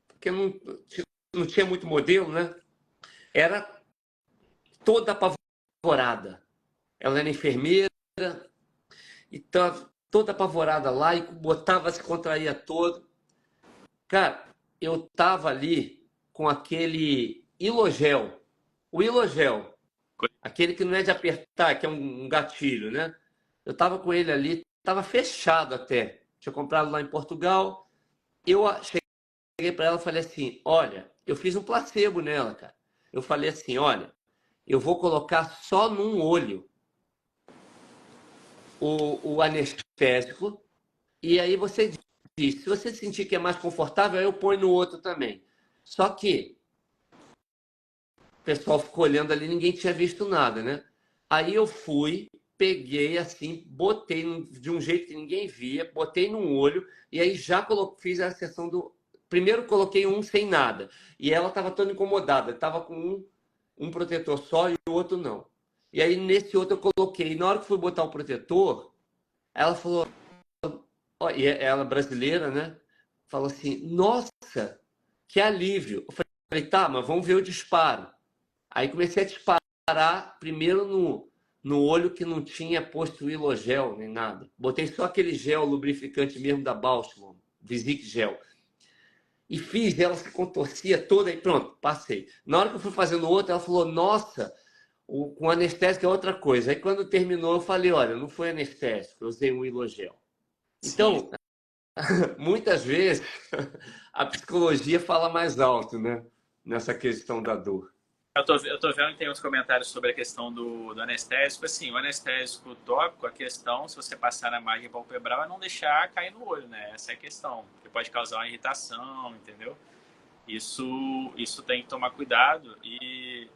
porque não tinha muito modelo, né? Era toda apavorada. Ela era enfermeira e estava toda apavorada lá e se contraía todo. Cara, eu estava ali com aquele Hilogel. O Hilogel, aquele que não é de apertar, que é um gatilho, né? Eu estava com ele ali, estava fechado até. Tinha comprado lá em Portugal. Eu cheguei para ela e falei assim, olha, eu fiz um placebo nela, cara. Eu falei assim, olha, eu vou colocar só num olho o anestésico e aí você diz, se você sentir que é mais confortável, aí eu ponho no outro também. Só que o pessoal ficou olhando ali, ninguém tinha visto nada, né? Aí eu fui, peguei assim, botei de um jeito que ninguém via, botei num olho e aí já fiz a sessão do... Primeiro coloquei um sem nada e ela estava toda incomodada, estava com um protetor só e o outro não. E aí nesse outro eu coloquei, na hora que fui botar o protetor, ela falou, e ela brasileira, né? Falou assim, nossa, que alívio. Eu falei, tá, mas vamos ver o disparo. Aí comecei a disparar primeiro no olho que não tinha posto o Hilogel nem nada. Botei só aquele gel lubrificante mesmo da Bauschmann, Visic Gel. E fiz, ela se contorcia toda e pronto, passei. Na hora que eu fui fazendo outra, ela falou, nossa, com anestésico é outra coisa. Aí quando terminou, eu falei, olha, não foi anestésico, eu usei um Hilogel. Sim. Então, muitas vezes, a psicologia fala mais alto, né? Nessa questão da dor. Eu tô vendo que tem uns comentários sobre a questão do anestésico. Assim, o anestésico tópico, a questão, se você passar na margem palpebral, é não deixar cair no olho, né? Essa é a questão. Que pode causar uma irritação, entendeu? Isso tem que tomar cuidado. E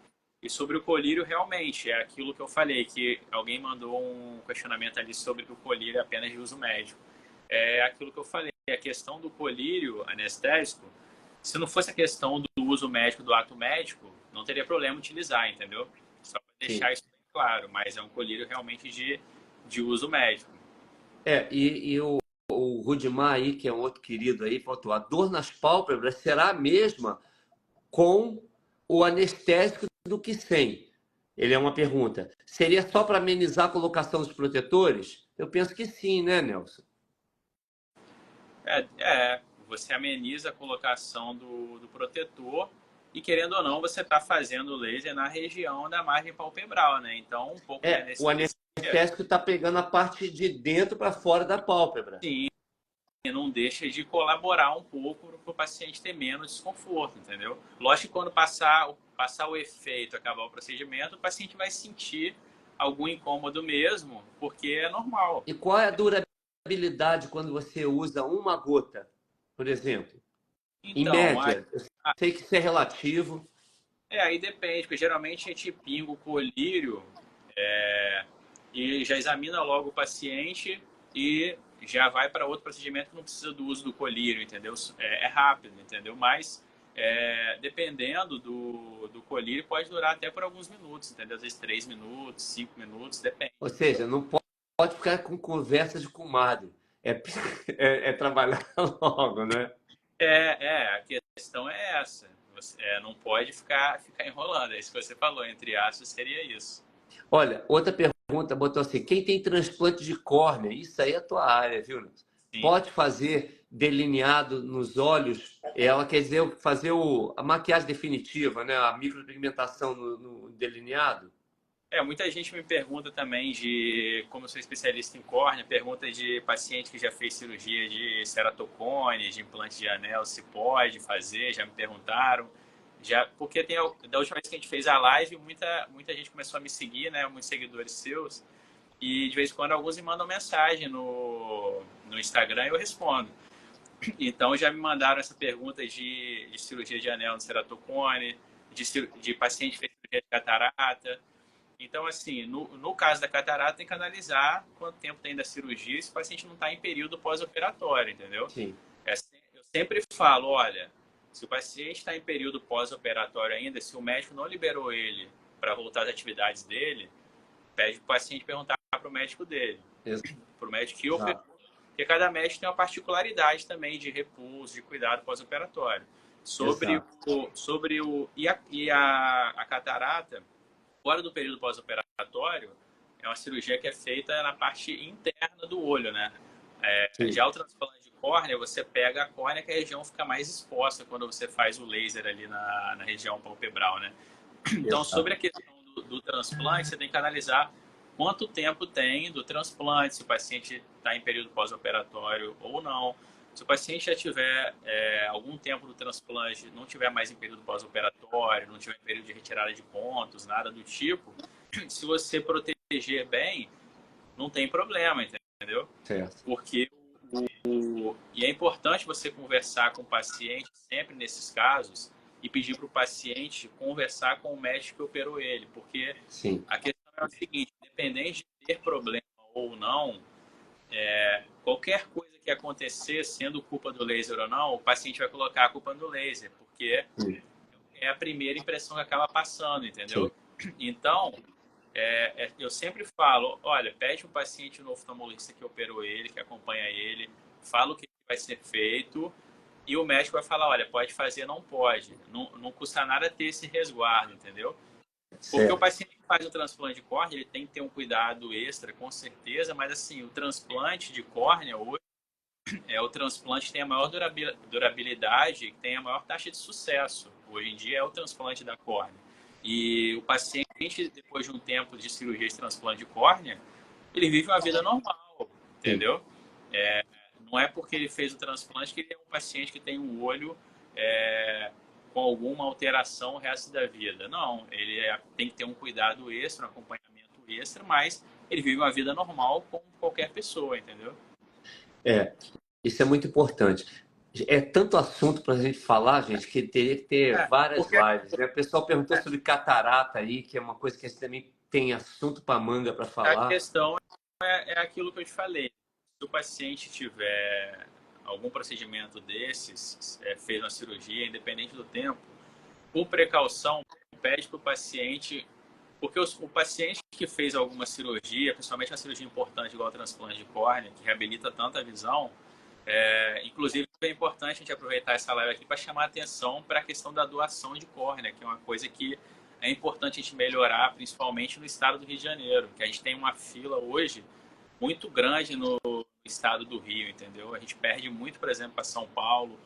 sobre o colírio, realmente, é aquilo que eu falei, que alguém mandou um questionamento ali sobre que o colírio é apenas de uso médico. É aquilo que eu falei, a questão do colírio anestésico, se não fosse a questão do uso médico, do ato médico, não teria problema utilizar, entendeu? Só para Sim. deixar isso bem claro, mas é um colírio realmente de uso médico. O Rudimar aí, que é um outro querido aí, falou, a dor nas pálpebras será a mesma com o anestésico do que sem? Ele é uma pergunta. Seria só para amenizar a colocação dos protetores? Eu penso que sim, né, Nelson? Você ameniza a colocação do protetor e, querendo ou não, você está fazendo o laser na região da margem palpebral, né? Então, um pouco de O anestesia, anestésico está pegando a parte de dentro para fora da pálpebra. sim, não deixa de colaborar um pouco para o paciente ter menos desconforto, entendeu? Lógico que quando passar o efeito, acabar o procedimento, o paciente vai sentir algum incômodo mesmo, porque é normal. E qual é a durabilidade quando você usa uma gota, por exemplo? Em Então, média, eu sei que isso é relativo. aí depende, porque geralmente a gente pinga o colírio e já examina logo o paciente e já vai para outro procedimento que não precisa do uso do colírio, entendeu? É rápido, entendeu? Mas dependendo do colírio, pode durar até por alguns minutos, entendeu? Às vezes 3 minutos, 5 minutos, depende. Ou seja, não pode ficar com conversa de comadre. É, é trabalhar logo, né? A questão é essa. Você não pode ficar enrolando. É isso que você falou, entre aspas, seria isso. Olha, outra pergunta botou assim: quem tem transplante de córnea? Isso aí é a tua área, viu, Nelson? Sim. Pode fazer delineado nos olhos? Ela quer dizer fazer a maquiagem definitiva, né? A micropigmentação no delineado? Muita gente me pergunta também como eu sou especialista em córnea, pergunta de paciente que já fez cirurgia de ceratocone, de implante de anel, se pode fazer, já me perguntaram. Porque da última vez que a gente fez a live, muita gente começou a me seguir, né? Muitos seguidores seus. E de vez em quando alguns me mandam mensagem no Instagram e eu respondo. Então já me mandaram essa pergunta de cirurgia de anel no ceratocone, de paciente que fez cirurgia de catarata. Então, assim, no caso da catarata, tem que analisar quanto tempo tem da cirurgia se o paciente não está em período pós-operatório, entendeu? Sim. Eu sempre falo, olha, se o paciente está em período pós-operatório ainda, se o médico não liberou ele para voltar às atividades dele, pede para o paciente perguntar para o médico dele, para o médico que operou. Porque cada médico tem uma particularidade também de repouso, de cuidado pós-operatório. A catarata, fora do período pós-operatório, é uma cirurgia que é feita na parte interna do olho, né? Já o transplante de córnea, você pega a córnea que a região fica mais exposta quando você faz o laser ali na região palpebral, né? Então, sobre a questão do transplante, você tem que analisar quanto tempo tem do transplante, se o paciente está em período pós-operatório ou não. Se o paciente já tiver algum tempo do transplante, não tiver mais em período pós-operatório, não tiver em período de retirada de pontos, nada do tipo, se você proteger bem, não tem problema, entendeu? Certo. Porque e é importante você conversar com o paciente sempre nesses casos e pedir para o paciente conversar com o médico que operou ele, porque Sim. a questão é o seguinte, independente de ter problema ou não, qualquer coisa que acontecer, sendo culpa do laser ou não, o paciente vai colocar a culpa no laser, porque é a primeira impressão que acaba passando, entendeu? Sim. Então, eu sempre falo, olha, pede o paciente no oftalmologista que operou ele, que acompanha ele, fala o que vai ser feito e o médico vai falar, olha, pode fazer, não pode. Não custa nada ter esse resguardo, entendeu? Porque o Certo. paciente que faz o transplante de córnea, ele tem que ter um cuidado extra, com certeza, mas assim, o transplante de córnea hoje é o transplante que tem a maior durabilidade, que tem a maior taxa de sucesso. Hoje em dia é o transplante da córnea. E o paciente, depois de um tempo de cirurgia de transplante de córnea, ele vive uma vida normal, Sim. entendeu? Não é porque ele fez o transplante que ele é um paciente que tem um olho com alguma alteração o resto da vida. Não, tem que ter um cuidado extra, um acompanhamento extra, mas ele vive uma vida normal como qualquer pessoa, entendeu? É, isso é muito importante. É tanto assunto para a gente falar, gente, que teria que ter várias Porque lives, né? O pessoal perguntou sobre catarata aí, que é uma coisa que a gente também tem assunto para manga para a falar. questão é aquilo que eu te falei. Se o paciente tiver algum procedimento desses, fez uma cirurgia, independente do tempo, por precaução, pede para o paciente, porque o paciente que fez alguma cirurgia, principalmente uma cirurgia importante igual o transplante de córnea, que reabilita tanto a visão, inclusive é importante a gente aproveitar essa live aqui para chamar a atenção para a questão da doação de córnea, que é uma coisa que é importante a gente melhorar, principalmente no estado do Rio de Janeiro, que a gente tem uma fila hoje muito grande no estado do Rio, entendeu? A gente perde muito, por exemplo, para São Paulo,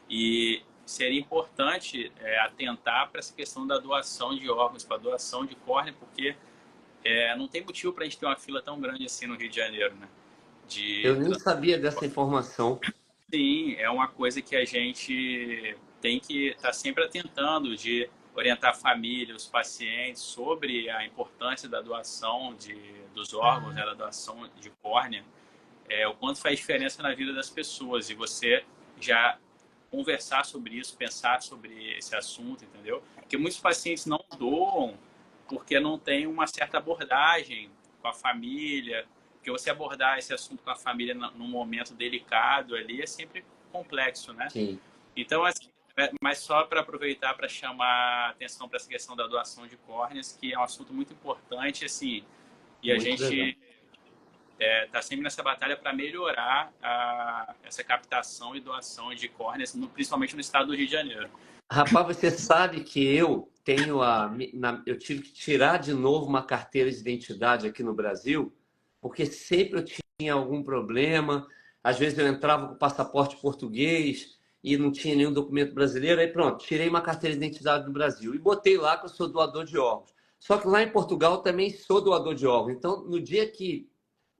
e seria importante atentar para essa questão da doação de órgãos, para doação de córnea, porque não tem motivo para a gente ter uma fila tão grande assim no Rio de Janeiro, né? Eu De nem sabia dessa informação. Sim, é uma coisa que a gente tem que estar sempre atentando de orientar a família, os pacientes sobre a importância da doação dos órgãos, né, da doação de córnea, o quanto faz diferença na vida das pessoas e você já conversar sobre isso, pensar sobre esse assunto, entendeu? Porque muitos pacientes não doam porque não tem uma certa abordagem com a família, porque você abordar esse assunto com a família num momento delicado ali é sempre complexo, né? Sim, Então, assim, mas só para aproveitar para chamar a atenção para essa questão da doação de córneas, que é um assunto muito importante, assim, e a muito legal. gente está sempre nessa batalha para melhorar essa captação e doação de córneas, principalmente no estado do Rio de Janeiro. Rapaz, você sabe que eu tenho eu tive que tirar de novo uma carteira de identidade aqui no Brasil, porque sempre eu tinha algum problema. Às vezes eu entrava com passaporte português e não tinha nenhum documento brasileiro. Aí pronto, tirei uma carteira de identidade do Brasil e botei lá que eu sou doador de órgãos. Só que lá em Portugal também sou doador de órgãos. Então, no dia que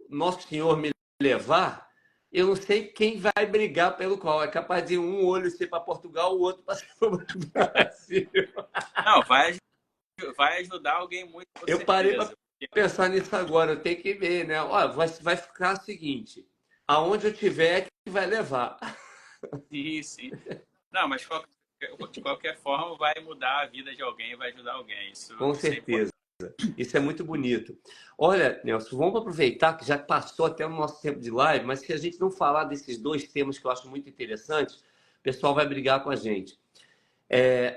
Nosso Senhor me levar, eu não sei quem vai brigar pelo qual. É capaz de um olho ser para Portugal, o outro para o Brasil. Não, vai ajudar alguém muito, com Eu parei para certeza. pensar nisso agora. Eu tenho que ver, né? Ó, vai ficar o seguinte: aonde eu tiver, é que vai levar. Sim, sim. Não, mas de qualquer forma vai mudar a vida de alguém, vai ajudar alguém. Com Isso é certeza. importante. Isso é muito bonito. Olha, Nelson, vamos aproveitar que já passou até o nosso tempo de live, mas se a gente não falar desses dois temas que eu acho muito interessantes, o pessoal vai brigar com a gente.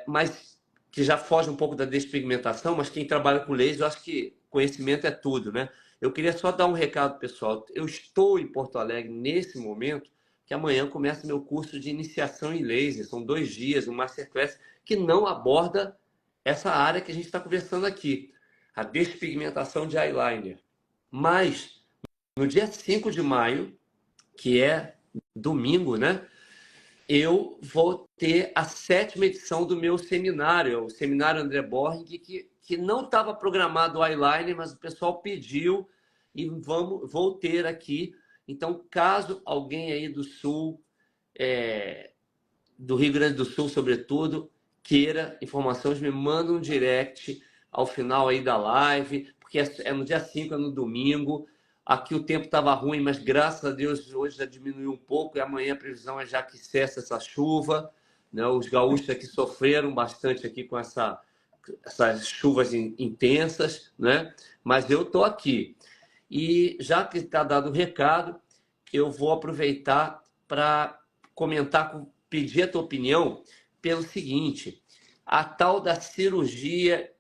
Mas que já foge um pouco da despigmentação, mas quem trabalha com laser, eu acho que conhecimento é tudo, né? Eu queria só dar um recado, pessoal. Eu estou em Porto Alegre nesse momento, que amanhã começa meu curso de iniciação em laser. São 2 dias, um masterclass que não aborda essa área que a gente está conversando aqui, a despigmentação de eyeliner. Mas, no dia 5 de maio, que é domingo, né? Eu vou ter a 7ª edição do meu seminário, o Seminário André Borg, que não estava programado o eyeliner, mas o pessoal pediu e vou ter aqui. Então, caso alguém aí do Sul, do Rio Grande do Sul, sobretudo, queira informações, me manda um direct ao final aí da live, porque é no dia 5, é no domingo. Aqui o tempo estava ruim, mas graças a Deus hoje já diminuiu um pouco e amanhã a previsão é já que cessa essa chuva, né? Os gaúchos aqui sofreram bastante aqui com essas chuvas intensas, né? Mas eu estou aqui. E já que está dado o recado, eu vou aproveitar para pedir a tua opinião pelo seguinte: a tal da cirurgia,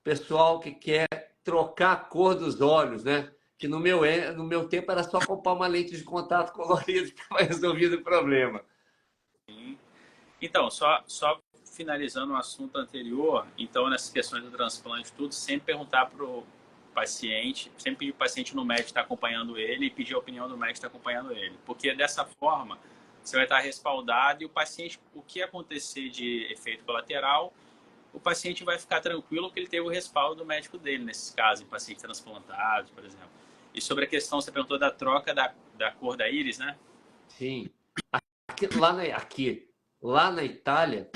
pessoal que quer trocar a cor dos olhos, né? Que no meu tempo era só comprar uma lente de contato colorida que estava resolvido o problema. Então, só finalizando o assunto anterior, então nessas questões do transplante, tudo, sempre perguntar para o paciente, sempre pedir o paciente no médico estar acompanhando ele e pedir a opinião do médico estar acompanhando ele. Porque dessa forma, você vai estar respaldado e o paciente, o que acontecer de efeito colateral, o paciente vai ficar tranquilo porque ele teve o respaldo do médico dele, nesses casos, em pacientes transplantados, por exemplo. E sobre a questão, você perguntou da troca da cor da íris, né? Sim. Lá na Itália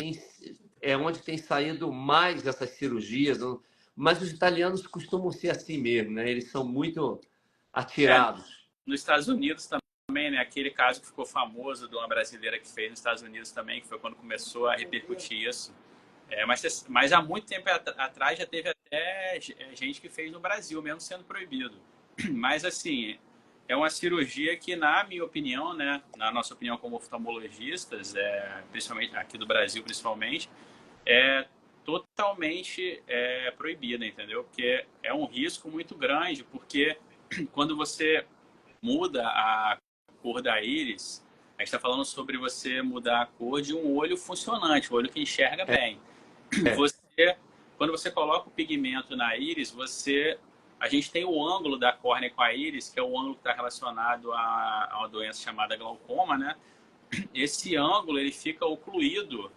é onde tem saído mais dessas cirurgias, mas os italianos costumam ser assim mesmo, né? Eles são muito atirados. Nos Estados Unidos também, né? Aquele caso que ficou famoso de uma brasileira que fez nos Estados Unidos também, que foi quando começou a repercutir isso. Mas há muito tempo atrás já teve até gente que fez no Brasil, mesmo sendo proibido. Mas, assim, é uma cirurgia que, na minha opinião, né, na nossa opinião como oftalmologistas, principalmente aqui do Brasil, principalmente, é totalmente proibida, entendeu? Porque é um risco muito grande, porque quando você muda a cor da íris, a gente está falando sobre você mudar a cor de um olho funcionante, um olho que enxerga bem. Você, quando você coloca o pigmento na íris, a gente tem o ângulo da córnea com a íris, que é o ângulo que está relacionado a uma doença chamada glaucoma, né? Esse ângulo ele fica ocluído,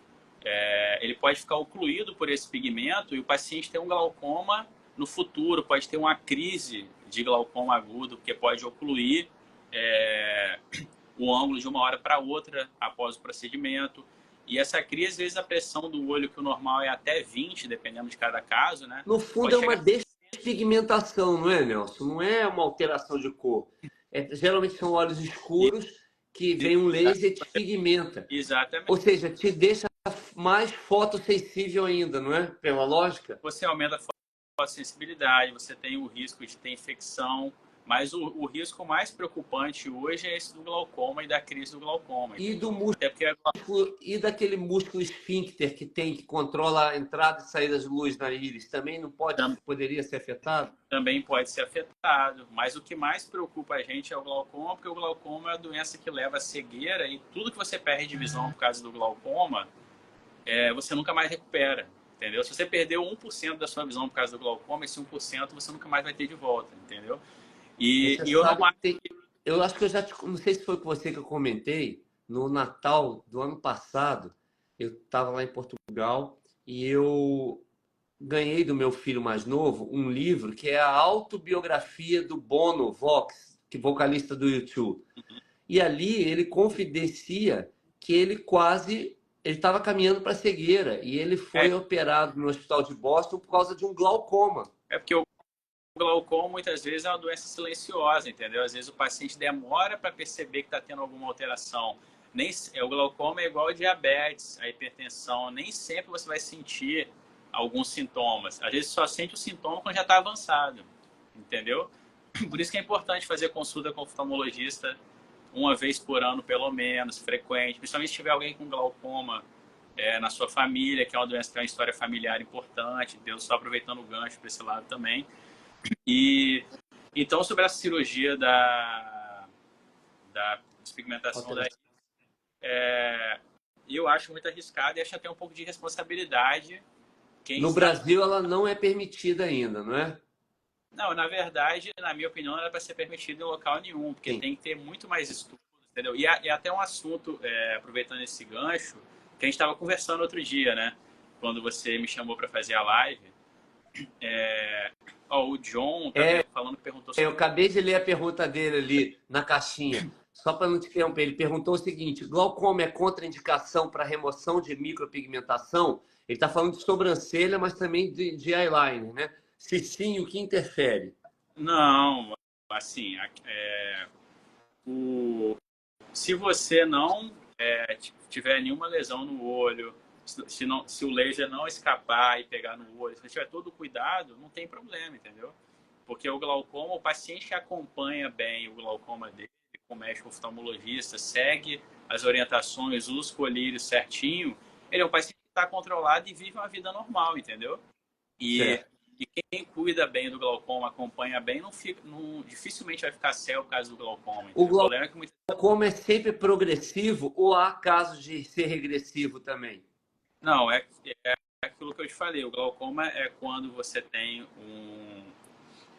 ele pode ficar ocluído por esse pigmento e o paciente tem um glaucoma no futuro, pode ter uma crise de glaucoma agudo, porque pode ocluir o ângulo de uma hora para outra após o procedimento. E essa crise, às vezes, a pressão do olho, que o normal é até 20, dependendo de cada caso, né? No fundo, é uma despigmentação, não é, Nelson? Não é uma alteração de cor. Geralmente são olhos escuros que vem um laser e despigmenta. Exatamente. Ou seja, te deixa mais fotossensível ainda, não é? Pela lógica. Você aumenta a fotossensibilidade, você tem o risco de ter infecção. Mas o risco mais preocupante hoje é esse do glaucoma e da crise do glaucoma. E do músculo, e daquele músculo esfíncter que controla a entrada e saída de luz na íris, também não poderia ser afetado? Também pode ser afetado, mas o que mais preocupa a gente é o glaucoma, porque o glaucoma é a doença que leva à cegueira e tudo que você perde de visão por causa do glaucoma, você nunca mais recupera, entendeu? Se você perdeu 1% da sua visão por causa do glaucoma, esse 1% você nunca mais vai ter de volta, entendeu? Eu acho que eu já não sei se foi com você que eu comentei, no Natal do ano passado, eu estava lá em Portugal e eu ganhei do meu filho mais novo um livro que é a autobiografia do Bono Vox, que é vocalista do U2. E ali ele confidencia que ele estava caminhando para a cegueira e ele foi operado no hospital de Boston por causa de um glaucoma. Porque o glaucoma muitas vezes é uma doença silenciosa, entendeu? Às vezes o paciente demora para perceber que está tendo alguma alteração. O glaucoma é igual a diabetes, a hipertensão. Nem sempre você vai sentir alguns sintomas. Às vezes só sente o sintoma quando já está avançado, entendeu? Por isso que é importante fazer consulta com o oftalmologista uma vez por ano, pelo menos, frequente. Principalmente se tiver alguém com glaucoma na sua família, que é uma doença que tem uma história familiar importante. Deus está aproveitando o gancho para esse lado também. E então, sobre a cirurgia da despigmentação da íris, eu acho muito arriscado e acho até um pouco de responsabilidade. No Brasil, ela não é permitida ainda, não é? Não, na verdade, na minha opinião, não era para ser permitida em local nenhum, porque Sim. Tem que ter muito mais estudos, entendeu? E até um assunto, aproveitando esse gancho, que a gente estava conversando outro dia, né? Quando você me chamou para fazer a live. O John tá falando que perguntou sobre... Eu acabei de ler a pergunta dele ali na caixinha. Só para não te interromper, ele perguntou o seguinte: glaucoma é contraindicação para remoção de micropigmentação? Ele está falando de sobrancelha, mas também de eyeliner, né? Se sim, o que interfere? Não, assim, se você não tiver nenhuma lesão no olho, se o laser não escapar e pegar no olho, se você tiver todo o cuidado, não tem problema, entendeu? Porque o glaucoma, o paciente que acompanha bem o glaucoma dele, com o médico oftalmologista, segue as orientações, usa os colírios certinho, ele é um paciente que está controlado e vive uma vida normal, entendeu? E quem cuida bem do glaucoma, acompanha bem, dificilmente vai ficar cego por causa do glaucoma. O glaucoma é sempre progressivo ou há casos de ser regressivo também? Não, é aquilo que eu te falei. O glaucoma é quando você tem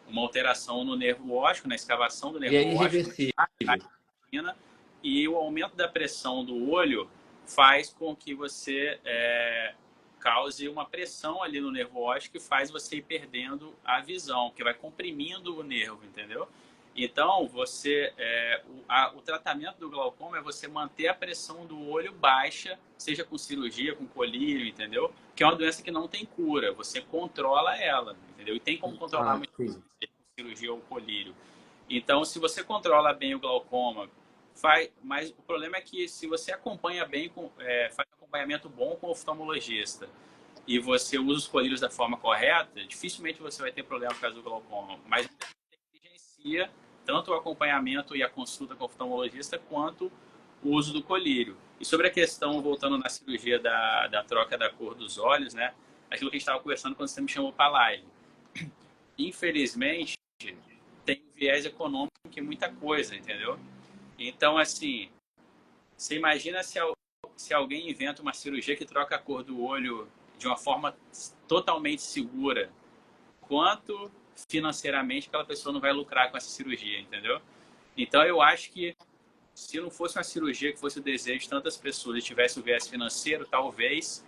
uma alteração no nervo óptico, na escavação do E é nervo óptico, irreversível. na retina, e o aumento da pressão do olho faz com que você cause uma pressão ali no nervo óptico que faz você ir perdendo a visão, que vai comprimindo o nervo, entendeu? Então, o tratamento do glaucoma é você manter a pressão do olho baixa, seja com cirurgia, com colírio, entendeu? Que é uma doença que não tem cura, você controla ela, entendeu? E tem como controlar muito Sim. com cirurgia ou colírio. Então, se você controla bem o glaucoma, mas o problema é que se você acompanha bem, faz um acompanhamento bom com o oftalmologista e você usa os colírios da forma correta, dificilmente você vai ter problema por causa do glaucoma. Mas negligencia tanto o acompanhamento e a consulta com o oftalmologista quanto o uso do colírio. E sobre a questão, voltando na cirurgia da troca da cor dos olhos, né? Aquilo que a gente estava conversando quando você me chamou para a live. Infelizmente, tem um viés econômico em muita coisa, entendeu? Então, assim, você imagina se alguém inventa uma cirurgia que troca a cor do olho de uma forma totalmente segura, quanto financeiramente aquela pessoa não vai lucrar com essa cirurgia, entendeu? Então, eu acho que se não fosse uma cirurgia que fosse o desejo de tantas pessoas e tivesse o viés financeiro, talvez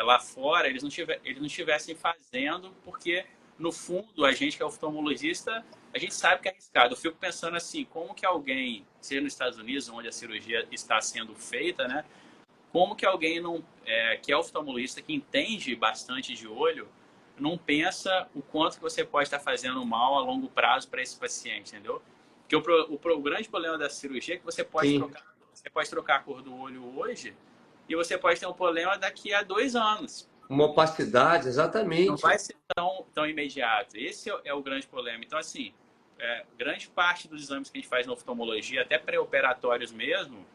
lá fora eles não estivessem fazendo, porque no fundo a gente que é oftalmologista, a gente sabe que é arriscado. Eu fico pensando assim, como que alguém, seja nos Estados Unidos, onde a cirurgia está sendo feita, né? Como que alguém não, que é oftalmologista, que entende bastante de olho, não pensa o quanto que você pode estar fazendo mal a longo prazo para esse paciente, entendeu? Porque o grande problema da cirurgia é que Sim. você pode trocar a cor do olho hoje e você pode ter um problema daqui a 2 anos. Uma opacidade, Não exatamente. vai ser tão imediato. Esse é o grande problema. Então, assim, grande parte dos exames que a gente faz na oftalmologia, até pré-operatórios mesmo,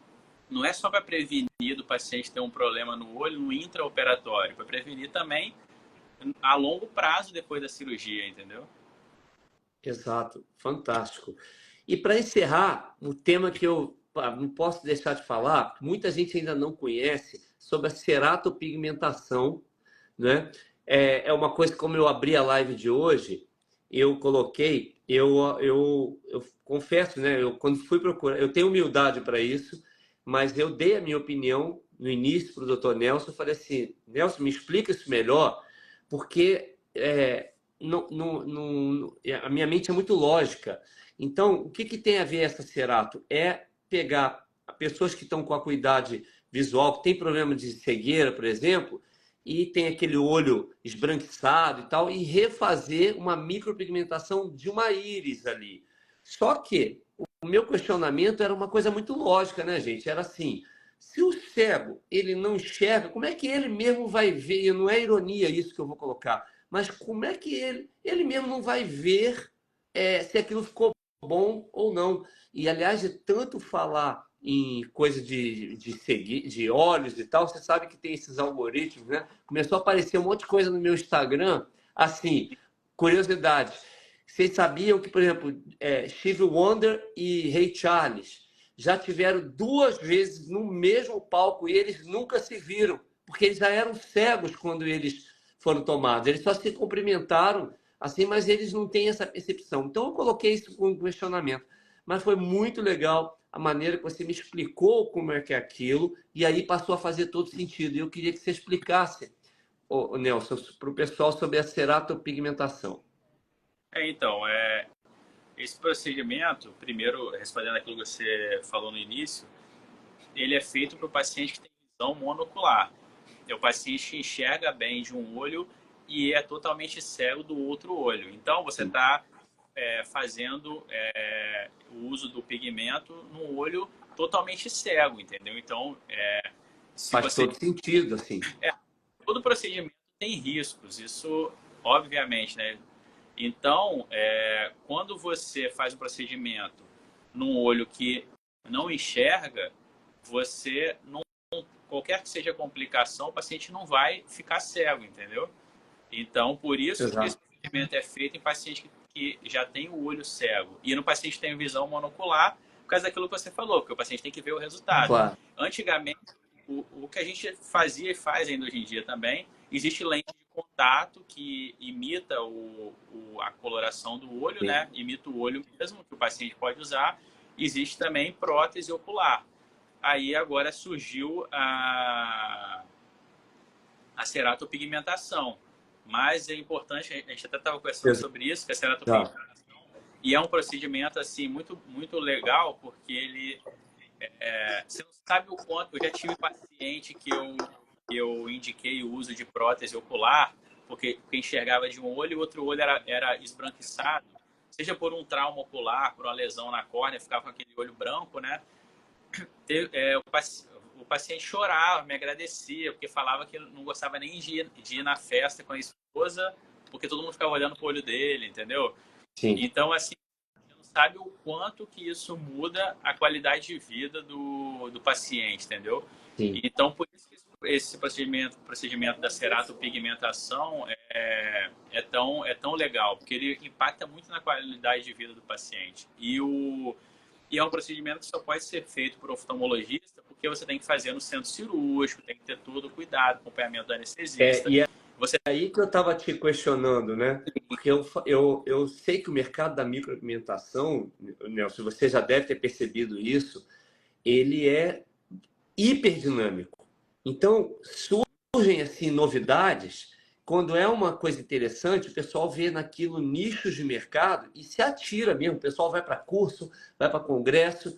não é só para prevenir do paciente ter um problema no olho, no intraoperatório, para prevenir também a longo prazo depois da cirurgia, entendeu? Exato. Fantástico. E para encerrar, o tema que eu não posso deixar de falar, muita gente ainda não conhece, sobre a ceratopigmentação, né? É uma coisa que, como eu abri a live de hoje, eu coloquei, eu confesso, né? Eu quando fui procurar, eu tenho humildade para isso, mas eu dei a minha opinião no início para o Dr. Nelson, eu falei assim, Nelson, me explica isso melhor, porque a minha mente é muito lógica. Então, o que tem a ver essa cerato? É pegar pessoas que estão com acuidade visual, que tem problema de cegueira, por exemplo, e tem aquele olho esbranquiçado e tal, e refazer uma micropigmentação de uma íris ali. Só que o meu questionamento era uma coisa muito lógica, né, gente? Era assim, se o cego ele não enxerga, como é que ele mesmo vai ver? E não é ironia isso que eu vou colocar, mas como é que ele mesmo não vai ver se aquilo ficou bom ou não? E, aliás, de tanto falar em coisa de olhos e tal, você sabe que tem esses algoritmos, né? Começou a aparecer um monte de coisa no meu Instagram, assim, curiosidade. Vocês sabiam que, por exemplo, Stevie Wonder e Ray Charles já tiveram 2 vezes no mesmo palco e eles nunca se viram, porque eles já eram cegos quando eles foram tomados. Eles só se cumprimentaram assim, mas eles não têm essa percepção. Então eu coloquei isso como questionamento. Mas foi muito legal a maneira que você me explicou como é que é aquilo, e aí passou a fazer todo sentido. E eu queria que você explicasse, Nelson, para o pessoal sobre a ceratopigmentação. Então, esse procedimento, primeiro, respondendo aquilo que você falou no início, ele é feito para o paciente que tem visão monocular. É o paciente que enxerga bem de um olho e é totalmente cego do outro olho. Então, você está fazendo o uso do pigmento no olho totalmente cego, entendeu? Então, se Faz você... todo sentido, assim. Todo procedimento tem riscos, isso obviamente, né? Então, quando você faz um procedimento num olho que não enxerga, você não, qualquer que seja a complicação, o paciente não vai ficar cego, entendeu? Então, por isso que esse Exato. procedimento é feito em paciente que já tem o olho cego. E no paciente que tem visão monocular, por causa daquilo que você falou, porque o paciente tem que ver o resultado. Claro. Antigamente, o que a gente fazia e faz ainda hoje em dia também, existe lente de contato que imita a coloração do olho, Sim. né? Imita o olho mesmo, que o paciente pode usar. Existe também prótese ocular. Aí agora surgiu a ceratopigmentação. Mas é importante, a gente até estava conversando sobre isso, que a Exato. ceratopigmentação, e é um procedimento assim muito, muito legal, porque ele você não sabe o quanto. Eu já tive paciente que eu indiquei o uso de prótese ocular, porque enxergava de um olho e o outro olho era esbranquiçado, seja por um trauma ocular, por uma lesão na córnea, ficava com aquele olho branco, né? O paciente chorava, me agradecia, porque falava que não gostava nem de ir na festa com a esposa, porque todo mundo ficava olhando pro olho dele, entendeu? Sim, Então, assim, você não sabe o quanto que isso muda a qualidade de vida do paciente, entendeu? sim. Então, por isso que esse procedimento da ceratopigmentação é tão legal, porque ele impacta muito na qualidade de vida do paciente. E é um procedimento que só pode ser feito por oftalmologista, porque você tem que fazer no centro cirúrgico, tem que ter todo o cuidado, acompanhamento do anestesista. E é Você aí que eu estava te questionando, né? Porque eu sei que o mercado da micropigmentação, Nelson, você já deve ter percebido isso, ele é hiperdinâmico. Então, surgem assim novidades. Quando é uma coisa interessante, o pessoal vê naquilo nichos de mercado e se atira mesmo. O pessoal vai para curso, vai para congresso.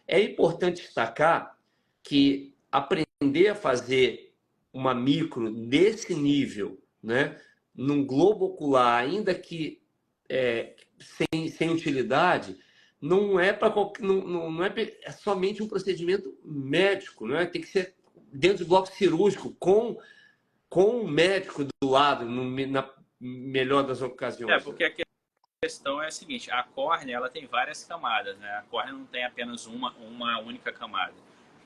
É importante destacar que aprender a fazer uma micro desse nível, né, num globo ocular, ainda que sem utilidade, não é para não é somente um procedimento médico, não é? Tem que ser dentro do bloco cirúrgico com o médico do lado, na melhor das ocasiões. porque a questão é a seguinte, a córnea ela tem várias camadas, né? A córnea não tem apenas uma única camada.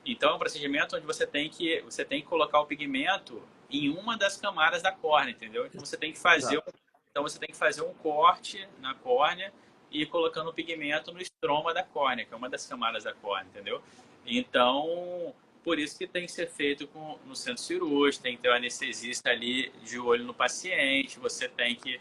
Então é um procedimento onde você tem que colocar o pigmento em uma das camadas da córnea, entendeu? Exato. Então você tem que fazer um corte na córnea e ir colocando o pigmento no estroma da córnea, que é uma das camadas da córnea, entendeu? Então, por isso que tem que ser feito no centro cirúrgico, tem que ter o anestesista ali de olho no paciente, você tem que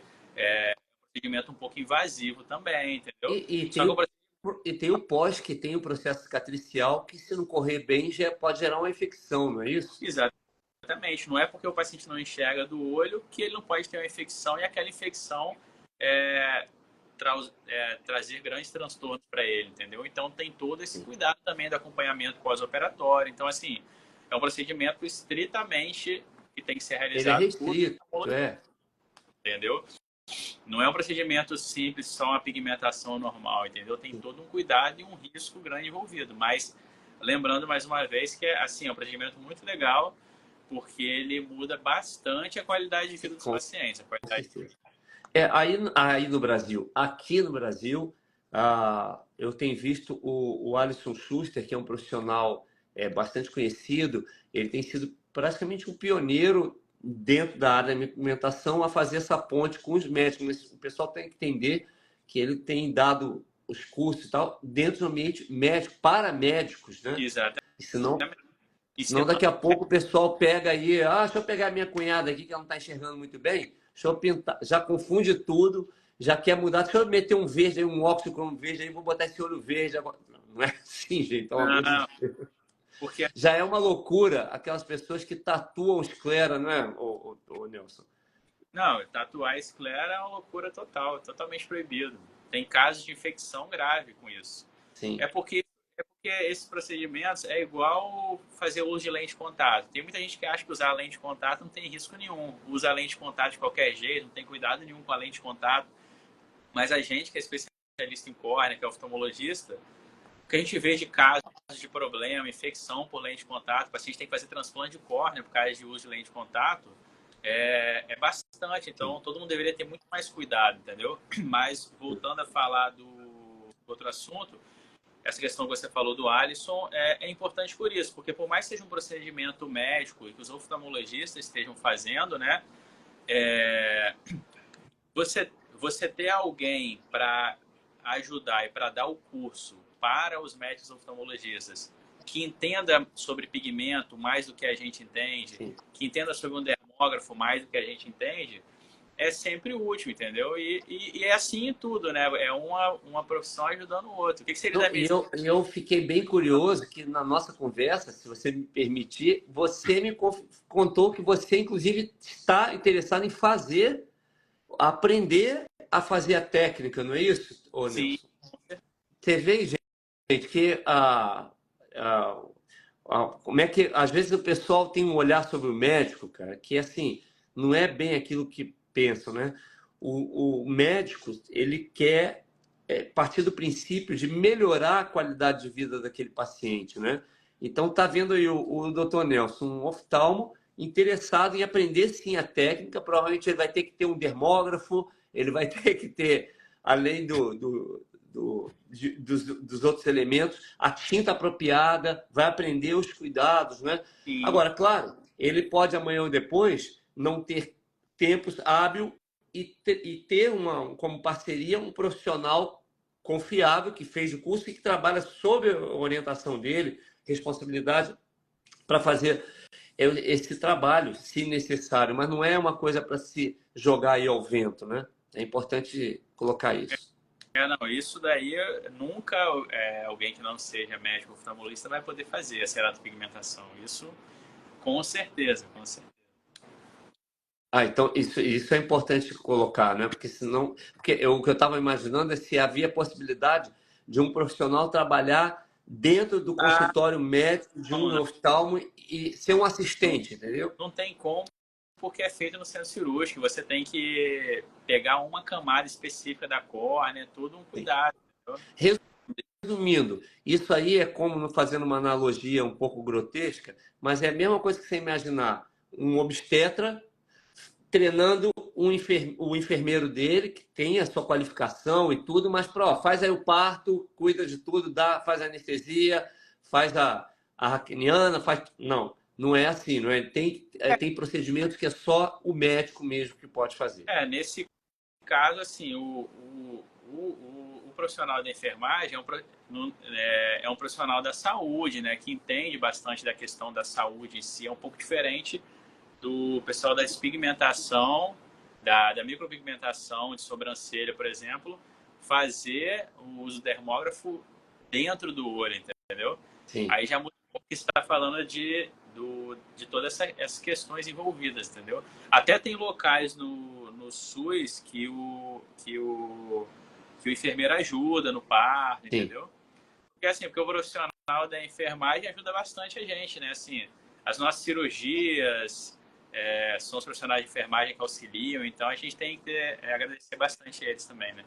procedimento um pouco invasivo também, entendeu? E, e Só tem que o, e tem o pós, que tem o processo cicatricial, que se não correr bem, já pode gerar uma infecção, não é isso? exatamente, não é porque o paciente não enxerga do olho que ele não pode ter uma infecção e aquela infecção é, trazer grandes transtornos para ele, entendeu? Então tem todo esse cuidado também do acompanhamento pós-operatório. Então, assim, é um procedimento estritamente que tem que ser Ele é realizado por restrito, é. entendeu? Não é um procedimento simples, só uma pigmentação normal, entendeu? Tem todo um cuidado e um risco grande envolvido. Mas, lembrando mais uma vez que assim, é um procedimento muito legal, porque ele muda bastante a qualidade de vida dos Com pacientes. A qualidade... certeza. Aí no Brasil, aqui no Brasil, eu tenho visto o Alisson Schuster, que é um profissional bastante conhecido, ele tem sido praticamente um pioneiro dentro da área da alimentação a fazer essa ponte com os médicos. Mas o pessoal tem que entender que ele tem dado os cursos e tal dentro do ambiente médico, para médicos, né? Exatamente. E senão, E senão daqui a pouco o pessoal pega aí, deixa eu pegar a minha cunhada aqui que ela não está enxergando muito bem, deixa eu pintar, já confunde tudo, já quer mudar, deixa eu meter um verde aí, um óxido verde aí, vou botar esse olho verde agora. Não é assim, gente, pelo amor de não, Deus. porque Já é uma loucura aquelas pessoas que tatuam esclera, não é, o Nelson? não, tatuar esclera é uma loucura total, totalmente proibido. Tem casos de infecção grave com isso. Sim, É porque, é porque esses procedimentos é igual fazer uso de lente de contato. Tem muita gente que acha que usar lente de contato não tem risco nenhum. Usa a lente de contato de qualquer jeito, não tem cuidado nenhum com a lente de contato. Mas a gente que é especialista em córnea, que é oftalmologista, o que a gente vê de casos de problema, infecção por lente de contato, o paciente tem que fazer transplante de córnea por causa de uso de lente de contato, é bastante. sim. Então, todo mundo deveria ter muito mais cuidado, entendeu? Mas, voltando a falar do outro assunto, essa questão que você falou do Alisson é importante por isso, porque por mais que seja um procedimento médico e que os oftalmologistas estejam fazendo, né, é, você ter alguém para ajudar e para dar o curso para os médicos oftalmologistas que entenda sobre pigmento mais do que a gente entende, sim. que entenda sobre um dermógrafo mais do que a gente entende, é sempre útil, entendeu? E é assim em tudo, né? É uma profissão ajudando o outro. O que seria Não, da e medicina? eu fiquei bem curioso que na nossa conversa, se você me permitir, você me contou que você, inclusive, está interessado em fazer, aprender a fazer a técnica, não é isso, ô Sim, Nelson? Você vê, gente, que como é que às vezes o pessoal tem um olhar sobre o médico, cara, que assim, não é bem aquilo que pensam, né? O médico, ele quer partir do princípio de melhorar a qualidade de vida daquele paciente, né? Então tá vendo aí o Dr. Nelson, um oftalmo interessado em aprender sim a técnica, provavelmente ele vai ter que ter um dermógrafo, ele vai ter que ter, além dos outros elementos, a tinta apropriada, vai aprender os cuidados, né? sim. Agora, claro, ele pode amanhã ou depois não ter tempos hábil e ter como parceria um profissional confiável que fez o curso e que trabalha sob a orientação dele, responsabilidade para fazer esse trabalho, se necessário, mas não é uma coisa para se jogar aí ao vento, né? É importante colocar isso. Não, isso daí nunca alguém que não seja médico oftalmologista vai poder fazer, a ceratopigmentação. Isso com certeza, com certeza. Ah, então isso é importante colocar, né? Porque senão, o que eu estava imaginando é se havia possibilidade de um profissional trabalhar dentro do Ah, consultório médico de não, um não, oftalmo e ser um não, assistente, entendeu? não tem como, porque é feito no centro cirúrgico. Você tem que pegar uma camada específica da córnea, todo um Sim. cuidado. Entendeu? Resumindo, isso aí é como, fazendo uma analogia um pouco grotesca, mas é a mesma coisa que você imaginar um obstetra treinando o enfermeiro dele, que tem a sua qualificação e tudo, mas faz aí o parto, cuida de tudo, faz a anestesia, faz a raquiniana, faz. Não, não é assim, não é? Tem procedimentos que é só o médico mesmo que pode fazer. Nesse caso, assim, o profissional da enfermagem é um profissional da saúde, né, que entende bastante da questão da saúde em si, é um pouco diferente do pessoal da despigmentação, da micropigmentação de sobrancelha, por exemplo, fazer o uso dermógrafo dentro do olho, entendeu? Sim, Aí já muda um pouco que você está falando de todas essas questões envolvidas, entendeu? Até tem locais no SUS que o enfermeiro ajuda no parto, sim. entendeu? Porque o profissional da enfermagem ajuda bastante a gente, né? Assim, as nossas cirurgias, são os profissionais de enfermagem que auxiliam, então a gente tem que agradecer bastante a eles também, né?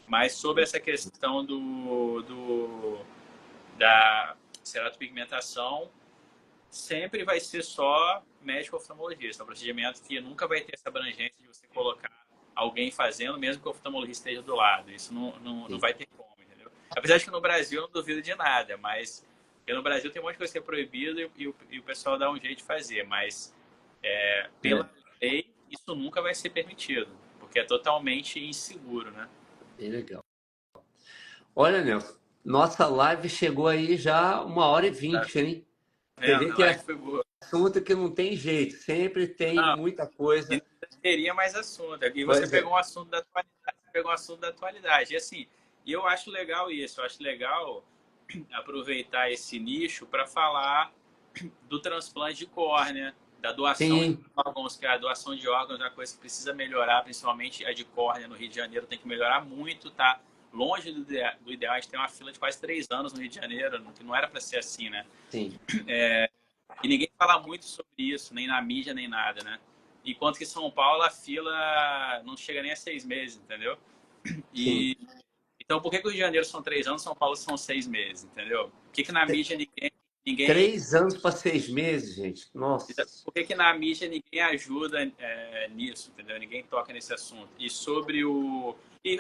Mas sobre essa questão da ceratopigmentação, sempre vai ser só médico oftalmologista. É um procedimento que nunca vai ter essa abrangência de você colocar alguém fazendo, mesmo que o oftalmologista esteja do lado. Isso não Sim. vai ter como, entendeu? Apesar de que no Brasil eu não duvido de nada, mas no Brasil tem um monte de coisa que é proibido e o pessoal dá um jeito de fazer, mas É, pela lei isso nunca vai ser permitido, porque é totalmente inseguro, né? bem legal. Olha, Nelson, nossa live chegou aí já 1h20, hein? Tá Você vendo? vê A que é live foi boa. assunto que não tem jeito, sempre tem Não, muita e coisa. teria mais assunto. E você Pois é. pegou um assunto da atualidade, você pegou um assunto da atualidade. E assim, eu acho legal isso, eu acho legal aproveitar esse nicho para falar do transplante de córnea, da doação de Sim, órgãos, que a doação de órgãos é uma coisa que precisa melhorar, principalmente a de córnea no Rio de Janeiro tem que melhorar muito, tá? Longe do ideal, a gente tem uma fila de quase 3 anos no Rio de Janeiro, que não era para ser assim, né? sim, E ninguém fala muito sobre isso, nem na mídia, nem nada, né? Enquanto que em São Paulo a fila não chega nem a 6 meses, entendeu? sim. E então por que o Rio de Janeiro são 3 anos, São Paulo são 6 meses, entendeu? Por que na mídia ninguém 3 anos para 6 meses, gente. Nossa. por que na mídia ninguém ajuda nisso, entendeu? Ninguém toca nesse assunto. E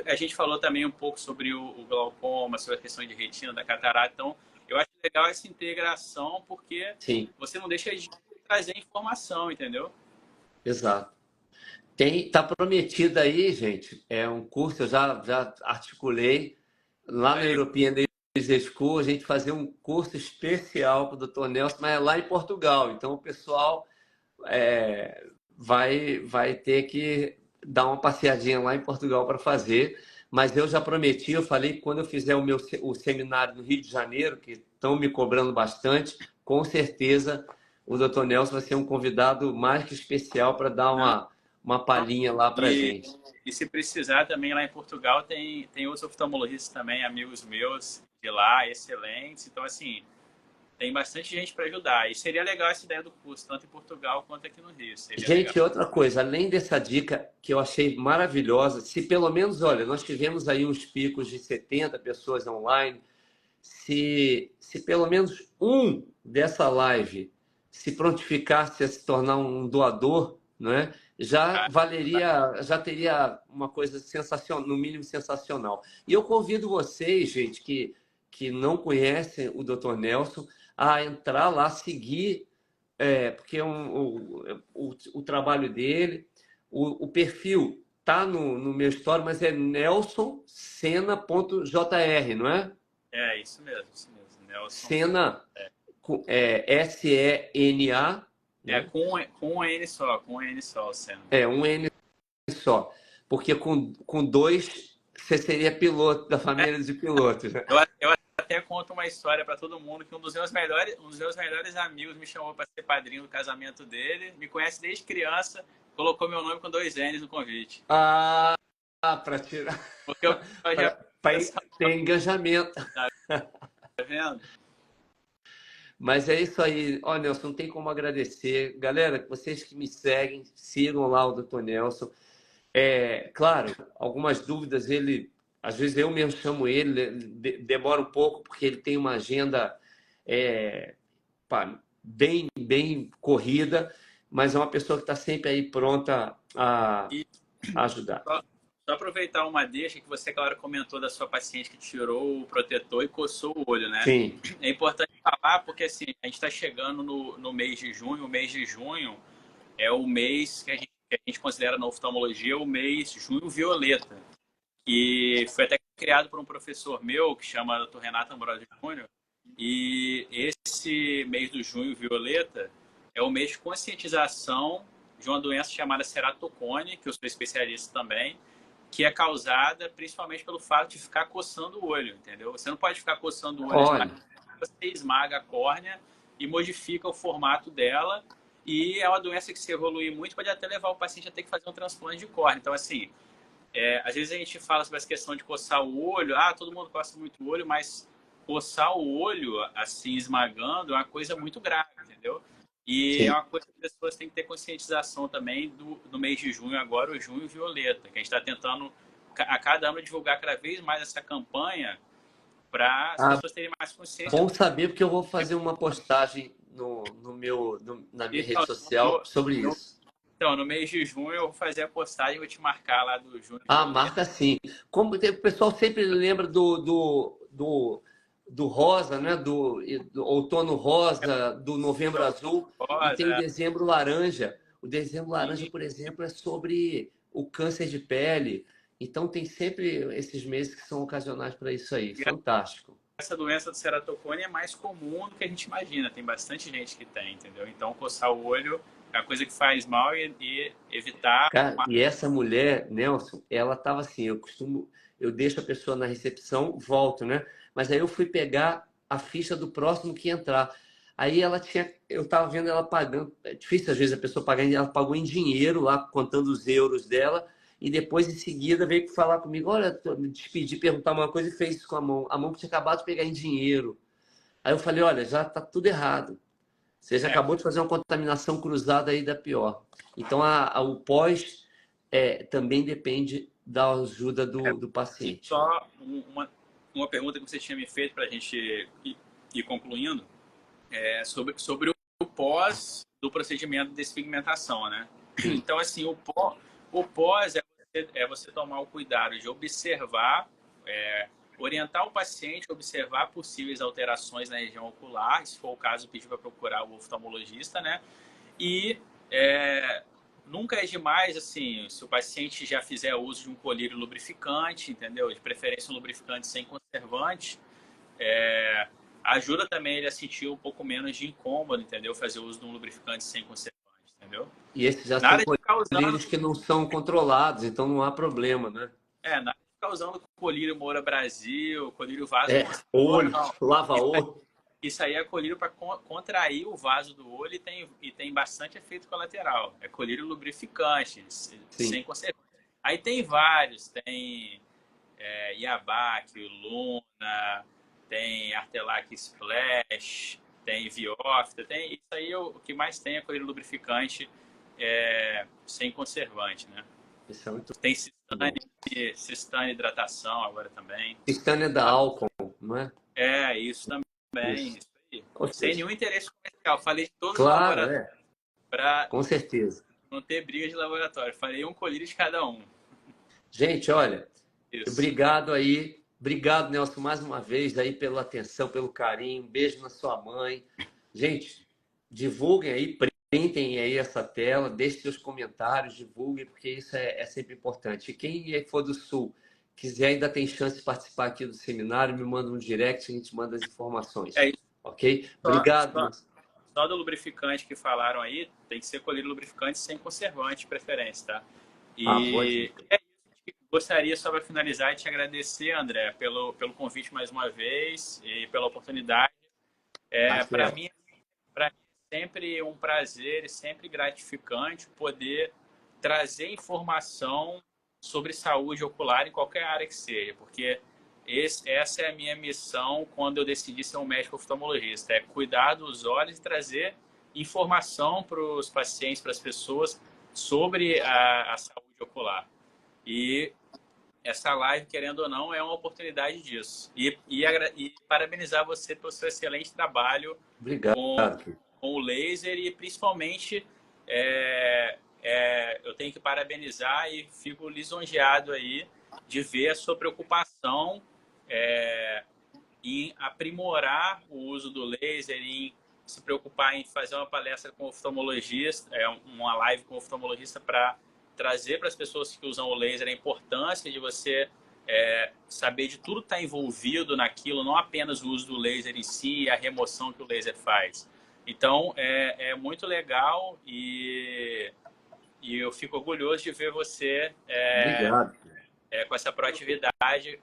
a gente falou também um pouco sobre o glaucoma, sobre a questão de retina, da catarata. Então, eu acho legal essa integração porque Sim, você não deixa de trazer informação, entendeu? exato. Tá prometido aí, gente. É um curso, eu já articulei lá na Aí, European School, a gente fazer um curso especial para o Dr. Nelson, mas é lá em Portugal. Então o pessoal vai ter que dar uma passeadinha lá em Portugal para fazer. Mas eu já prometi, eu falei que quando eu fizer o seminário no Rio de Janeiro, que estão me cobrando bastante, com certeza o Dr. Nelson vai ser um convidado mais que especial para dar uma palhinha lá para gente. E se precisar também lá em Portugal tem outros oftalmologistas também, amigos meus de lá, excelentes. Então, assim, tem bastante gente para ajudar. E seria legal essa ideia do curso, tanto em Portugal quanto aqui no Rio. Seria legal. Gente, outra coisa, além dessa dica que eu achei maravilhosa, se pelo menos, olha, nós tivemos aí uns picos de 70 pessoas online, se pelo menos um dessa live se prontificasse a se tornar um doador, não é? Já valeria, já teria uma coisa sensacional, no mínimo sensacional. E eu convido vocês, gente, que não conhecem o Dr. Nelson, a entrar lá, seguir, porque o trabalho dele, o perfil tá no meu story, mas é nelsonsena.jr, não é? É, isso mesmo, Nelson. Sena, S-E-N-A. Com um N só, Senna. Um N só. Porque com dois, você seria piloto da família de pilotos, né? Eu até conto uma história para todo mundo que um dos meus melhores amigos me chamou para ser padrinho do casamento dele, me conhece desde criança, colocou meu nome com 2 N's no convite. Para tirar. Porque eu já para ter engajamento. Tá vendo? Mas é isso aí. Ó, Nelson, não tem como agradecer. Galera, vocês que me seguem, sigam lá o Dr. Nelson. Claro, algumas dúvidas, às vezes eu mesmo chamo ele, demora um pouco, porque ele tem uma agenda bem corrida, mas é uma pessoa que está sempre aí pronta a ajudar. Só aproveitar uma deixa que você, claro, comentou da sua paciente que tirou o protetor e coçou o olho, né? Sim. É importante falar porque, assim, a gente está chegando no mês de junho. O mês de junho é o mês que a gente considera na oftalmologia o mês junho violeta. E foi até criado por um professor meu que chama Dr. Renato Ambrosio Júnior. E esse mês do junho violeta é o mês de conscientização de uma doença chamada ceratocone, que eu sou especialista também, que é causada principalmente pelo fato de ficar coçando o olho, entendeu? Você não pode ficar coçando o olho, você esmaga a córnea e modifica o formato dela, e é uma doença que se evoluir muito pode até levar o paciente a ter que fazer um transplante de córnea. Então, assim, às vezes a gente fala sobre essa questão de coçar o olho, todo mundo coça muito o olho, mas coçar o olho, assim, esmagando, é uma coisa muito grave, entendeu? E Sim. É uma coisa que as pessoas têm que ter conscientização também do mês de junho, agora o junho violeta, que a gente está tentando a cada ano divulgar cada vez mais essa campanha para as pessoas terem mais consciência. Bom saber, porque eu vou fazer uma postagem na minha rede social sobre isso. Então, no mês de junho eu vou fazer a postagem e vou te marcar lá do junho. Marca sim. Como o pessoal sempre lembra do rosa, né? Do outono rosa, do novembro azul, e tem o dezembro laranja. O dezembro laranja, por exemplo, é sobre o câncer de pele. Então tem sempre esses meses que são ocasionais para isso aí. Fantástico. Essa doença do ceratocone é mais comum do que a gente imagina. Tem bastante gente que tem, entendeu? Então coçar o olho é a coisa que faz mal e evitar... Cara, e essa mulher, Nelson, ela tava assim, eu deixo a pessoa na recepção, volto, né? Mas aí eu fui pegar a ficha do próximo que ia entrar. Aí eu tava vendo ela pagando, é difícil às vezes a pessoa pagar, ela pagou em dinheiro lá, contando os euros dela, e depois em seguida veio falar comigo, olha, me despedir, perguntar uma coisa e fez isso com a mão que tinha acabado de pegar em dinheiro. Aí eu falei, olha, já tá tudo errado. Você já acabou de fazer uma contaminação cruzada aí da pior. Então, o pós também depende da ajuda do paciente. Só uma pergunta que você tinha me feito para a gente ir concluindo sobre o pós do procedimento de despigmentação, né? Então, assim, o pós é você tomar o cuidado de observar, orientar o paciente a observar possíveis alterações na região ocular, se for o caso, pedir para procurar o oftalmologista, né? E nunca é demais, assim, se o paciente já fizer uso de um colírio lubrificante, entendeu? De preferência um lubrificante sem conservante, ajuda também ele a sentir um pouco menos de incômodo, entendeu? Fazer uso de um lubrificante sem conservante, entendeu? E esses já são Nada de ficar usando, colírios que não são controlados, então não há problema, né? nada de ficar usando colírio Moura Brasil, colírio vaso É, constrictor, olho, não. lava-olho. Isso aí é colírio para contrair o vaso do olho e tem bastante efeito colateral. É colírio lubrificante, Sim. sem conservante. Aí tem vários, tem Iabac, Luna, tem Artelac Splash, tem Viofta, tem isso aí o que mais tem é colírio lubrificante sem conservante, né? Isso é muito Tem bom. Cistane hidratação agora também. Pistânia da álcool, não é? Isso também, Isso. isso aí. Ou Sem seja, nenhum interesse comercial. Falei de todos os claro, laboratórios é, para com certeza. não ter briga de laboratório. Falei um colírio de cada um. Gente, olha, Isso. obrigado aí. Obrigado, Nelson, mais uma vez aí pela atenção, pelo carinho. Um beijo na sua mãe. Gente, divulguem aí, printem aí essa tela, deixem seus comentários, divulguem, porque isso é sempre importante. E quem for do Sul, quiser, ainda tem chance de participar aqui do seminário, me manda um direct, a gente manda as informações. É isso. Ok? Só, Obrigado, só, Nelson. só do lubrificante que falaram aí, tem que ser colírio lubrificante sem conservante, de preferência, tá? Ah, boa E dica. gostaria, só para finalizar, de te agradecer, André, pelo convite mais uma vez e pela oportunidade. Para Marcelo, mim, para mim é sempre um prazer e sempre gratificante poder trazer informação sobre saúde ocular em qualquer área que seja, porque essa é a minha missão quando eu decidi ser um médico oftalmologista, é cuidar dos olhos e trazer informação para os pacientes, para as pessoas sobre a saúde ocular. E essa live, querendo ou não, é uma oportunidade disso. E parabenizar você pelo seu excelente trabalho obrigado. com o laser e principalmente eu tenho que parabenizar e fico lisonjeado aí de ver a sua preocupação em aprimorar o uso do laser, em se preocupar em fazer uma palestra com oftalmologista, uma live com oftalmologista para trazer para as pessoas que usam o laser a importância de você saber de tudo que está envolvido naquilo, não apenas o uso do laser em si e a remoção que o laser faz. Então, é muito legal e eu fico orgulhoso de ver você Obrigado. com essa proatividade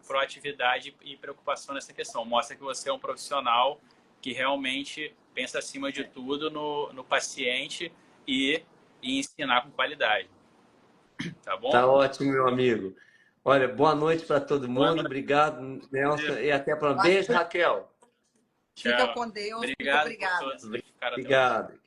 e preocupação nessa questão. Mostra que você é um profissional que realmente pensa acima de tudo no paciente e ensinar com qualidade. Tá bom? Tá ótimo, meu amigo. Olha, boa noite para todo Boa mundo. noite. Obrigado, Nelson. E até para. Beijo, Raquel. Fica Tchau. com Deus. Muito Obrigado por obrigada. todos que ficaram até o final. Obrigado.